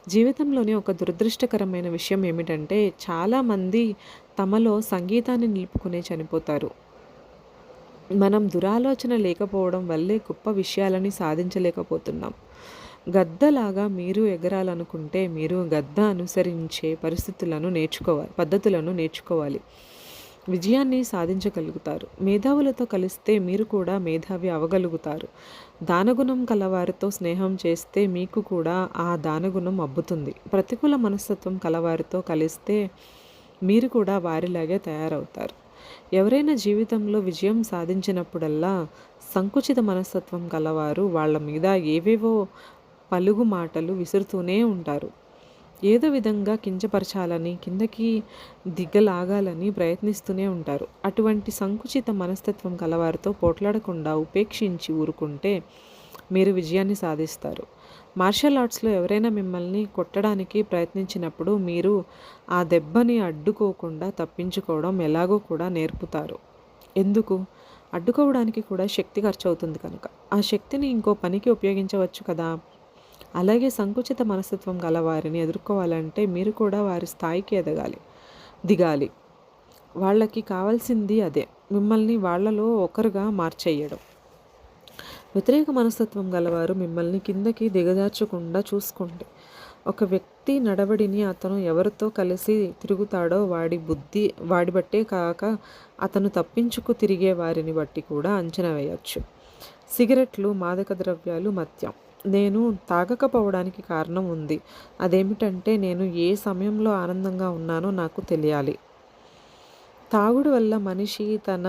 జీవితంలోని ఒక దురదృష్టకరమైన విషయం ఏమిటంటే చాలామంది తమలో సంగీతాన్ని నిలుపుకునే చనిపోతారు. మనం దురాలోచన లేకపోవడం వల్లే గొప్ప విషయాలని సాధించలేకపోతున్నాం. గద్దలాగా మీరు ఎగరాలనుకుంటే మీరు గద్ద అనుసరించే పద్ధతులను నేర్చుకోవాలి. విజయాన్ని సాధించగలుగుతారు. మేధావులతో కలిస్తే మీరు కూడా మేధావి అవ్వగలుగుతారు. దానగుణం కలవారితో స్నేహం చేస్తే మీకు కూడా ఆ దానగుణం అబ్బుతుంది. ప్రతికూల మనస్తత్వం కలవారితో కలిస్తే మీరు కూడా వారిలాగే తయారవుతారు. ఎవరైనా జీవితంలో విజయం సాధించినప్పుడల్లా సంకుచిత మనస్తత్వం కలవారు వాళ్ళ మీద ఏవేవో పలుగు మాటలు విసురుతూనే ఉంటారు. ఏదో విధంగా కించపరచాలని, కిందకి దిగ్గలాగాలని ప్రయత్నిస్తూనే ఉంటారు. అటువంటి సంకుచిత మనస్తత్వం కలవారితో పోట్లాడకుండా ఉపేక్షించి ఊరుకుంటే మీరు విజయాన్ని సాధిస్తారు. మార్షల్ ఆర్ట్స్లో ఎవరైనా మిమ్మల్ని కొట్టడానికి ప్రయత్నించినప్పుడు మీరు ఆ దెబ్బని అడ్డుకోకుండా తప్పించుకోవడం ఎలాగో కూడా నేర్పుతారు. ఎందుకు? అడ్డుకోవడానికి కూడా శక్తి ఖర్చు అవుతుంది కనుక. ఆ శక్తిని ఇంకో పనికి ఉపయోగించవచ్చు కదా. అలాగే సంకుచిత మనస్తత్వం గల వారిని ఎదుర్కోవాలంటే మీరు కూడా వారి స్థాయికి దిగాలి. వాళ్ళకి కావాల్సింది అదే, మిమ్మల్ని వాళ్ళలో ఒకరుగా మార్చేయడం. వ్యతిరేక మనస్తత్వం గలవారు మిమ్మల్ని కిందకి దిగజార్చకుండా చూసుకోండి. ఒక వ్యక్తి నడవడిని అతను ఎవరితో కలిసి తిరుగుతాడో వాడి బట్టే కాక అతను తప్పించుకు తిరిగే వారిని బట్టి కూడా అంచనా వేయచ్చు. సిగరెట్లు, మాదక ద్రవ్యాలు, మద్యం. నేను తాగకపోవడానికి కారణం ఉంది. అదేమిటంటే నేను ఏ సమయంలో ఆనందంగా ఉన్నానో నాకు తెలియాలి. తాగుడు వల్ల మనిషి తన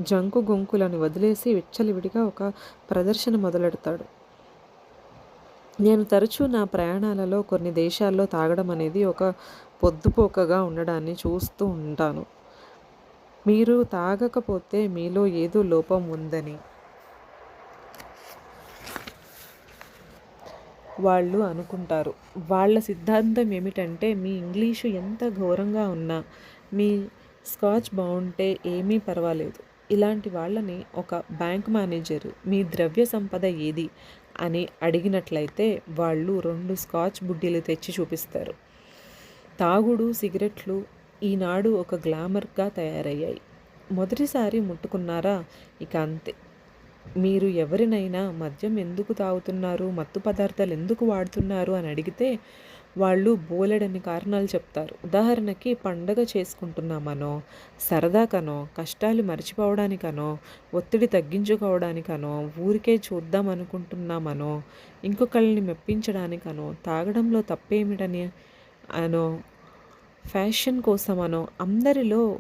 జంకు గొంకులను వదిలేసి విచ్చలవిడిగా ఒక ప్రదర్శన మొదలెడతాడు. నేను తరచూ నా ప్రయాణాలలో కొన్ని దేశాల్లో తాగడం అనేది ఒక పొద్దుపోకగా ఉండడాన్ని చూస్తూ ఉంటాను. మీరు తాగకపోతే మీలో ఏదో లోపం ఉందని వాళ్ళు అనుకుంటారు. వాళ్ళ సిద్ధాంతం ఏమిటంటే మీ ఇంగ్లీషు ఎంత ఘోరంగా ఉన్నా, మీ స్కాచ్ బాగుంటే ఏమీ పర్వాలేదు. ఇలాంటి వాళ్ళని ఒక బ్యాంక్ మేనేజరు మీ ద్రవ్య సంపద ఏది అని అడిగినట్లయితే వాళ్ళు 2 స్కాచ్ బుడ్డీలు తెచ్చి చూపిస్తారు. తాగుడు, సిగరెట్లు ఈనాడు ఒక గ్లామర్గా తయారయ్యాయి. మొదటిసారి ముట్టుకున్నారా, ఇక అంతే. మీరు ఎవరినైనా మద్యం ఎందుకు తాగుతున్నారు, మత్తు పదార్థాలు ఎందుకు వాడుతున్నారు అని అడిగితే వాళ్ళు బోలెడన్ని కారణాలు చెప్తారు. ఉదాహరణకి పండగ చేసుకుంటున్నామనో, సరదాకనో, కష్టాలు మర్చిపోవడానికనో, ఒత్తిడి తగ్గించుకోవడానికనో, ఊరికే చూద్దాం అనుకుంటున్నామనో, ఇంకొకళ్ళని మెప్పించడానికనో, తాగడంలో తప్పేమిటని అనో, ఫ్యాషన్ కోసమనో, అందరిలో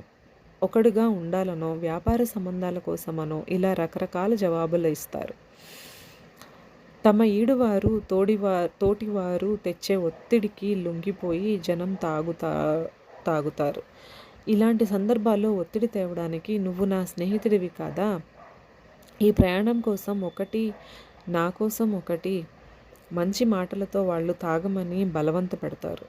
ఒకడుగా ఉండాలనో, వ్యాపార సంబంధాల కోసమనో ఇలా రకరకాల జవాబులు ఇస్తారు. తమ ఈడువారు తోటివారు తెచ్చే ఒత్తిడికి లొంగిపోయి జనం తాగుతారు. ఇలాంటి సందర్భాల్లో ఒత్తిడి తేవడానికి నువ్వు నా స్నేహితుడివి కాదా, ఈ ప్రయాణం కోసం ఒకటి, నా కోసం ఒకటి మంచి మాటలతో వాళ్ళు తాగమని బలవంత పెడతారు.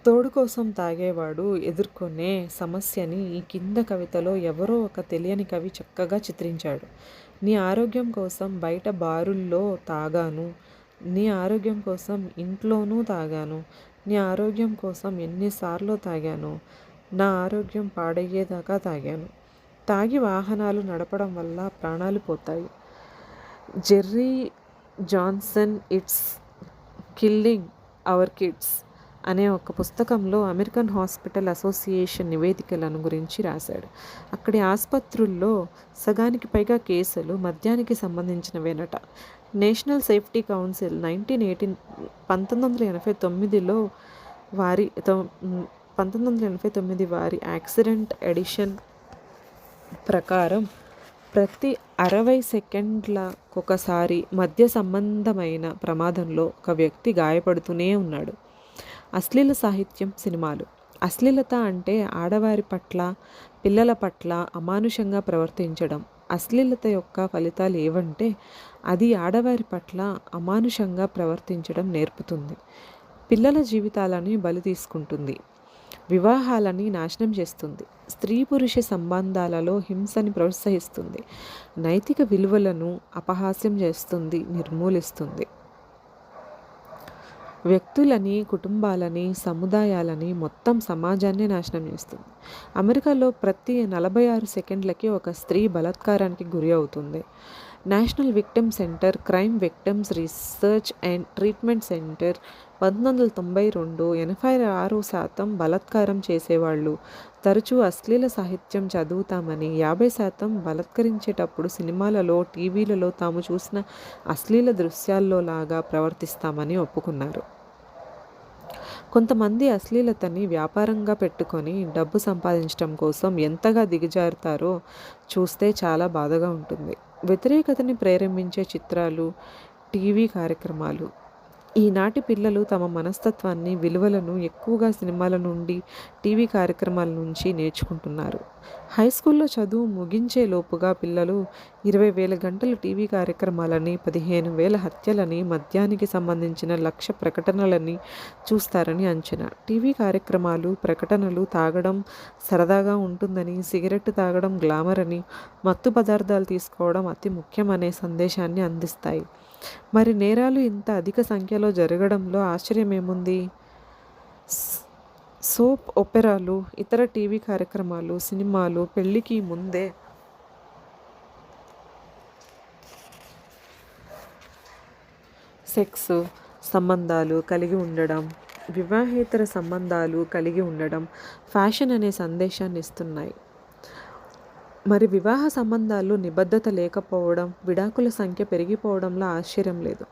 తోడు కోసం తాగేవాడు ఎదుర్కొనే సమస్యని ఈ కింద కవితలో ఎవరో ఒక తెలియని కవి చక్కగా చిత్రించాడు. నీ ఆరోగ్యం కోసం బయట బారుల్లో తాగాను, నీ ఆరోగ్యం కోసం ఇంట్లోనూ తాగాను, నీ ఆరోగ్యం కోసం ఎన్నిసార్లు తాగాను, నా ఆరోగ్యం పాడయ్యేదాకా తాగాను. తాగి వాహనాలు నడపడం వల్ల ప్రాణాలు పోతాయి. Jerry Johnson it's killing our kids అనే ఒక పుస్తకంలో అమెరికన్ హాస్పిటల్ అసోసియేషన్ నివేదికలను గురించి రాశాడు. అక్కడి ఆసుపత్రుల్లో సగానికి పైగా కేసులు మద్యానికి సంబంధించినవేనట. నేషనల్ సేఫ్టీ కౌన్సిల్ 1989లో 1989 వారి యాక్సిడెంట్ ఎడిషన్ ప్రకారం ప్రతి 60 సెకండ్లకొకసారి మద్య సంబంధమైన ప్రమాదంలో ఒక వ్యక్తి గాయపడుతూనే ఉన్నాడు. అశ్లీల సాహిత్యం, సినిమాలు. అశ్లీలత అంటే ఆడవారి పట్ల, పిల్లల పట్ల అమానుషంగా ప్రవర్తించడం. అశ్లీలత యొక్క ఫలితాలు ఏవంటే అది ఆడవారి పట్ల అమానుషంగా ప్రవర్తించడం నేర్పుతుంది, పిల్లల జీవితాలని బలి తీసుకుంటుంది, వివాహాలని నాశనం చేస్తుంది, స్త్రీ పురుష సంబంధాలలో హింసని ప్రోత్సహిస్తుంది, నైతిక విలువలను అపహాస్యం చేస్తుంది, నిర్మూలిస్తుంది, వ్యక్తులని, కుటుంబాలని, సముదాయాలని, మొత్తం సమాజాన్ని నాశనం చేస్తుంది. అమెరికాలో ప్రతి 46 సెకండ్లకి ఒక స్త్రీ బలాత్కారానికి గురి అవుతుంది. National victim centre, crime victims research and treatment centre 1992 86% బలాత్కారం చేసేవాళ్ళు తరచూ అశ్లీల సాహిత్యం చదువుతామని, 50% బలాత్కరించేటప్పుడు సినిమాలలో, టీవీలలో తాము చూసిన అశ్లీల దృశ్యాల్లో లాగా ప్రవర్తిస్తామని ఒప్పుకున్నారు. కొంతమంది అశ్లీలతని వ్యాపారంగా పెట్టుకొని డబ్బు సంపాదించడం కోసం ఎంతగా దిగజారుతారో చూస్తే చాలా బాధగా ఉంటుంది. వ్యతిరేకతని ప్రేరేపించే చిత్రాలు, టీవీ కార్యక్రమాలు. ఈనాటి పిల్లలు తమ మనస్తత్వాన్ని, విలువలను ఎక్కువగా సినిమాల నుండి, టీవీ కార్యక్రమాల నుంచి నేర్చుకుంటున్నారు. హై స్కూల్లో చదువు ముగించే లోపుగా పిల్లలు 20,000 గంటలు టీవీ కార్యక్రమాలని, 15,000 హత్యలని, మద్యానికి సంబంధించిన 1,00,000 ప్రకటనలని చూస్తారని అంచనా. టీవీ కార్యక్రమాలు, ప్రకటనలు తాగడం సరదాగా ఉంటుందని, సిగరెట్ తాగడం గ్లామర్ అని, మత్తు పదార్థాలు తీసుకోవడం అతి ముఖ్యమనే సందేశాన్ని అందిస్తాయి. మరి నేరాలు ఇంత అధిక సంఖ్యలో జరగడంలో ఆశ్చర్యమేముంది? సోప్ ఒపెరాలు, ఇతర టీవీ కార్యక్రమాలు, సినిమాలు పెళ్లికి ముందే సెక్స్ సంబంధాలు కలిగి ఉండడం, వివాహేతర సంబంధాలు కలిగి ఉండడం, ఫ్యాషన్ అనే సందేశాన్ని ఇస్తున్నాయి. మరి వివాహ సంబంధాల్లో నిబద్ధత లేకపోవడం, విడాకుల సంఖ్య పెరిగిపోవడంలో ఆశ్చర్యం లేదు.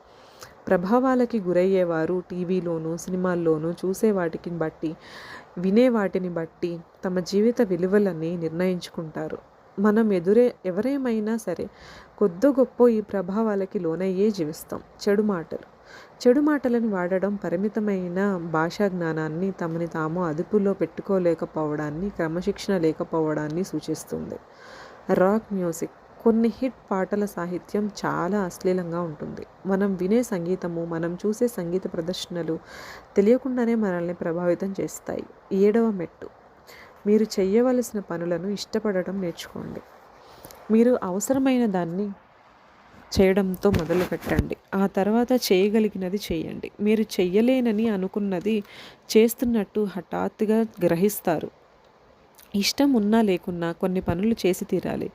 ప్రభావాలకి గురయ్యేవారు టీవీలోనూ, సినిమాల్లోనూ చూసే వాటిని బట్టి, వినే వాటిని బట్టి తమ జీవిత విలువలని నిర్ణయించుకుంటారు. మనం ఎవరేమైనా సరే కొద్దో గొప్పో ఈ ప్రభావాలకి లోనయ్యే జీవిస్తాం. చెడు మాటలను వాడడం, పరిమితమైన భాషా జ్ఞానాన్ని, తమని తాము అదుపులో పెట్టుకోలేకపోవడాన్ని, క్రమశిక్షణ లేకపోవడాన్ని సూచిస్తుంది. Rock music. కొన్ని హిట్ పాటల సాహిత్యం చాలా అశ్లీలంగా ఉంటుంది. మనం వినే సంగీతము, మనం చూసే సంగీత ప్రదర్శనలు తెలియకుండానే మనల్ని ప్రభావితం చేస్తాయి. 7వ మెట్టు, మీరు చెయ్యవలసిన పనులను ఇష్టపడటం నేర్చుకోండి. మీరు అవసరమైన దాన్ని చేయడంతో మొదలుపెట్టండి. ఆ తర్వాత చేయగలిగినది చేయండి. మీరు చెయ్యలేనని అనుకున్నది చేస్తున్నట్టు హఠాత్తుగా గ్రహిస్తారు. ఇష్టం ఉన్నా లేకున్నా కొన్ని పనులు చేసి తీరాలి.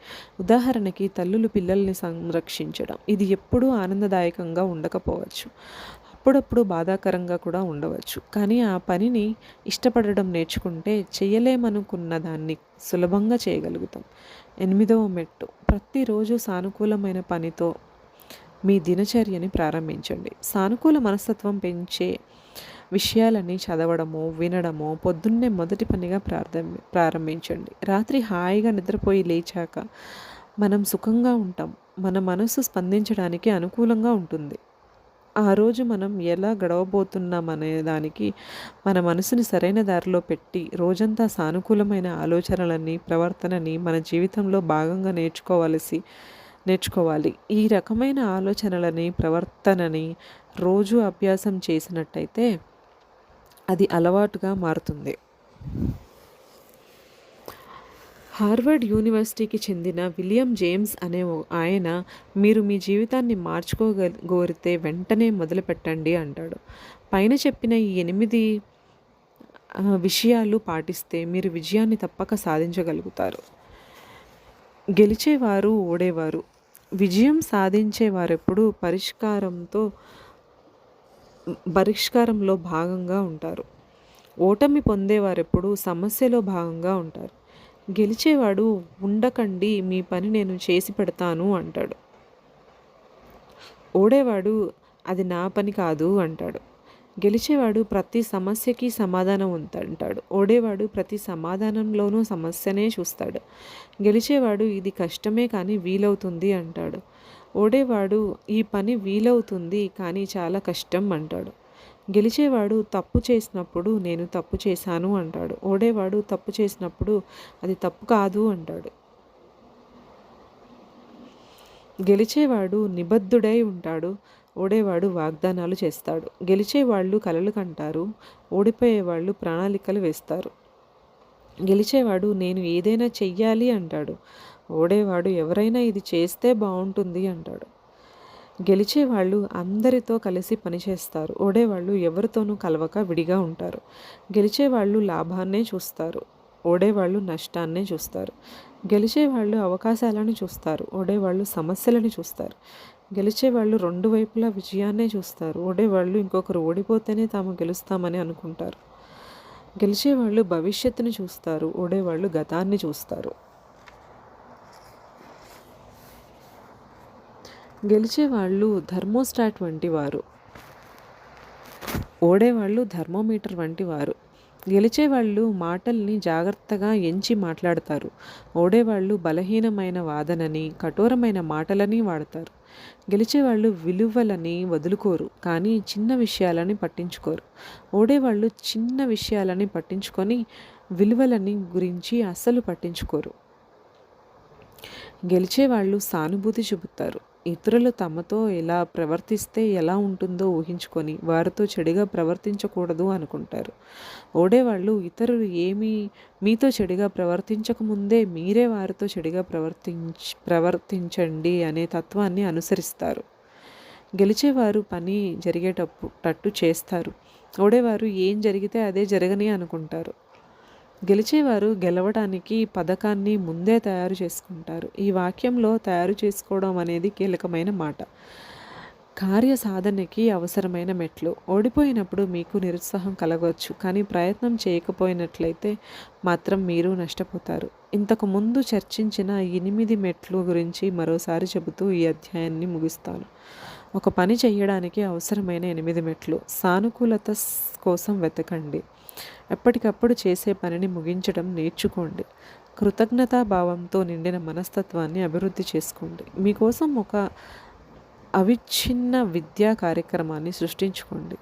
ఉదాహరణకి తల్లులు పిల్లల్ని సంరక్షించడం. ఇది ఎప్పుడూ ఆనందదాయకంగా ఉండకపోవచ్చు, అప్పుడప్పుడు బాధాకరంగా కూడా ఉండవచ్చు. కానీ ఆ పనిని ఇష్టపడడం నేర్చుకుంటే చేయలేమనుకున్న దాన్ని సులభంగా చేయగలుగుతాం. 8వ మెట్టు, ప్రతిరోజు సానుకూలమైన పనితో మీ దినచర్యని ప్రారంభించండి. సానుకూల మనస్తత్వం పెంచే విషయాలని చదవడమో, వినడమో పొద్దున్నే మొదటి పనిగా ప్రారంభించండి. రాత్రి హాయిగా నిద్రపోయి లేచాక మనం సుఖంగా ఉంటాం. మన మనసు స్పందించడానికి అనుకూలంగా ఉంటుంది. ఆ రోజు మనం ఎలా గడవబోతున్నామనే దానికి మన మనసుని సరైన దారిలో పెట్టి రోజంతా సానుకూలమైన ఆలోచనలని, ప్రవర్తనని మన జీవితంలో భాగంగా నేర్చుకోవాలి. ఈ రకమైన ఆలోచనలని, ప్రవర్తనని రోజు అభ్యాసం చేసినట్టయితే అది అలవాటుగా మారుతుంది. హార్వర్డ్ యూనివర్సిటీకి చెందిన విలియం జేమ్స్ అనే ఆయన, మీరు మీ జీవితాన్ని మార్చుకోగోరితే వెంటనే మొదలుపెట్టండి అంటాడు. పైన చెప్పిన ఈ 8 విషయాలు పాటిస్తే మీరు విజయాన్ని తప్పక సాధించగలుగుతారు. గెలిచేవారు, ఓడేవారు. విజయం సాధించేవారెప్పుడూ పరిష్కారంలో భాగంగా ఉంటారు. ఓటమి పొందేవారెప్పుడూ సమస్యలో భాగంగా ఉంటారు. గెలిచేవాడు ఉండకండి, మీ పని నేను చేసి పెడతాను అంటాడు. ఓడేవాడు అది నా పని కాదు అంటాడు. గెలిచేవాడు ప్రతి సమస్యకి సమాధానం అంటాడు. ఓడేవాడు ప్రతి సమాధానంలోనూ సమస్యనే చూస్తాడు. గెలిచేవాడు ఇది కష్టమే కానీ వీలవుతుంది అంటాడు. ఓడేవాడు ఈ పని వీలవుతుంది కానీ చాలా కష్టం అంటాడు. గెలిచేవాడు తప్పు చేసినప్పుడు నేను తప్పు చేశాను అంటాడు. ఓడేవాడు తప్పు చేసినప్పుడు అది తప్పు కాదు అంటాడు. గెలిచేవాడు నిబద్ధుడై ఉంటాడు. ఓడేవాడు వాగ్దానాలు చేస్తాడు. గెలిచేవాళ్ళు కలలు కంటారు. ఓడిపోయేవాళ్ళు ప్రణాళికలు వేస్తారు. గెలిచేవాడు నేను ఏదైనా చెయ్యాలి అంటాడు. ఓడేవాడు ఎవరైనా ఇది చేస్తే బాగుంటుంది అంటాడు. గెలిచేవాళ్ళు అందరితో కలిసి పనిచేస్తారు. ఓడేవాళ్ళు ఎవరితోనూ కలవక విడిగా ఉంటారు. గెలిచేవాళ్ళు లాభాన్నే చూస్తారు. ఓడేవాళ్ళు నష్టాన్నే చూస్తారు. గెలిచేవాళ్ళు అవకాశాలను చూస్తారు. ఓడేవాళ్ళు సమస్యలను చూస్తారు. గెలిచేవాళ్ళు రెండు వైపులా విజయాన్నే చూస్తారు. ఓడేవాళ్ళు ఇంకొకరు ఓడిపోతేనే తాము గెలుస్తామని అనుకుంటారు. గెలిచేవాళ్ళు భవిష్యత్తుని చూస్తారు. ఓడేవాళ్ళు గతాన్ని చూస్తారు. గెలిచేవాళ్ళు థర్మోస్టాట్ వంటి వారు. ఓడేవాళ్ళు థర్మోమీటర్ వంటి వారు. గెలిచేవాళ్ళు మాటల్ని జాగ్రత్తగా ఎంచి మాట్లాడతారు. ఓడేవాళ్ళు బలహీనమైన వాదనని కఠోరమైన మాటలని వాడతారు. గెలిచేవాళ్ళు విలువలని వదులుకోరు కానీ చిన్న విషయాలని పట్టించుకోరు. ఓడేవాళ్ళు చిన్న విషయాలని పట్టించుకొని విలువలని గురించి అస్సలు పట్టించుకోరు. గెలిచేవాళ్ళు సానుభూతి చూపుతారు. ఇతరులు తమతో ఎలా ప్రవర్తిస్తే ఎలా ఉంటుందో ఊహించుకొని వారితో చెడుగా ప్రవర్తించకూడదు అనుకుంటారు. ఓడేవాళ్ళు ఇతరులు మీతో చెడుగా ప్రవర్తించకముందే మీరే వారితో చెడుగా ప్రవర్తించండి అనే తత్వాన్ని అనుసరిస్తారు. గెలిచేవారు పని జరిగేటట్టు చేస్తారు. ఓడేవారు ఏం జరిగితే అదే జరగని అనుకుంటారు. గెలిచేవారు గెలవడానికి పథకాన్ని ముందే తయారు చేసుకుంటారు. ఈ వాక్యంలో తయారు చేసుకోవడం అనేది కీలకమైన మాట. కార్యసాధనకి అవసరమైన మెట్లు. ఓడిపోయినప్పుడు మీకు నిరుత్సాహం కలగవచ్చు కానీ ప్రయత్నం చేయకపోయినట్లయితే మాత్రం మీరు నష్టపోతారు. ఇంతకు ముందు చర్చించిన 8 మెట్లు గురించి మరోసారి చెబుతూ ఈ అధ్యాయాన్ని ముగిస్తాను. ఒక పని చేయడానికి అవసరమైన 8 మెట్లు. సానుకూలత కోసం వెతకండి. ఎప్పటికప్పుడు చేసే పనిని ముగించడం నేర్చుకోండి. కృతజ్ఞతాభావంతో నిండిన మనస్తత్వాన్ని అభివృద్ధి చేసుకోండి. మీకోసం ఒక అవిచ్ఛిన్న విద్యా కార్యక్రమాన్ని సృష్టించుకోండి.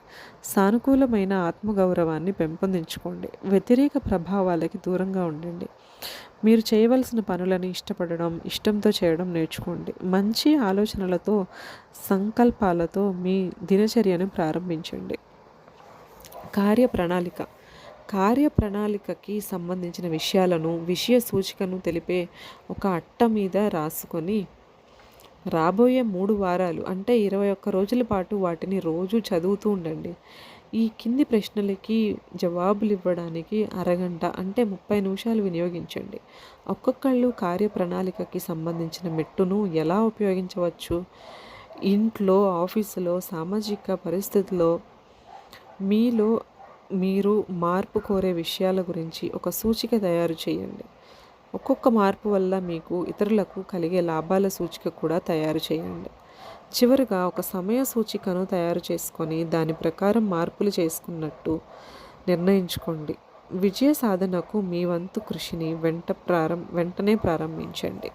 సానుకూలమైన ఆత్మగౌరవాన్ని పెంపొందించుకోండి. వ్యతిరేక ప్రభావాలకి దూరంగా ఉండండి. మీరు చేయవలసిన పనులని ఇష్టపడడం, ఇష్టంతో చేయడం నేర్చుకోండి. మంచి ఆలోచనలతో, సంకల్పాలతో మీ దినచర్యను ప్రారంభించండి. కార్యప్రణాళికకి సంబంధించిన విషయాలను, విషయ సూచికను తెలిపే ఒక అట్ట మీద రాసుకొని రాబోయే 3 వారాలు అంటే 21 రోజుల పాటు వాటిని రోజు చదువుతూ ఉండండి. ఈ కింది ప్రశ్నలకి జవాబులు ఇవ్వడానికి అరగంట అంటే 30 నిమిషాలు వినియోగించండి. ఒక్కొక్కళ్ళు కార్యప్రణాళికకి సంబంధించిన మెట్టును ఎలా ఉపయోగించవచ్చు? ఇంట్లో, ఆఫీసులో, సామాజిక పరిస్థితుల్లో మీలో మీరు మార్పు కోరే విషయాల గురించి ఒక సూచిక తయారు చేయండి. ఒక్కొక్క మార్పు వల్ల మీకు ఇతరులకు కలిగే లాభాల సూచిక కూడా తయారు చేయండి. చివరిగా ఒక సమయ సూచికను తయారు చేసుకొని దాని ప్రకారం మార్పులు చేసుకున్నట్టు నిర్ణయించుకోండి. విజయ సాధనకు మీ వంతు కృషిని వెంటనే ప్రారంభించండి.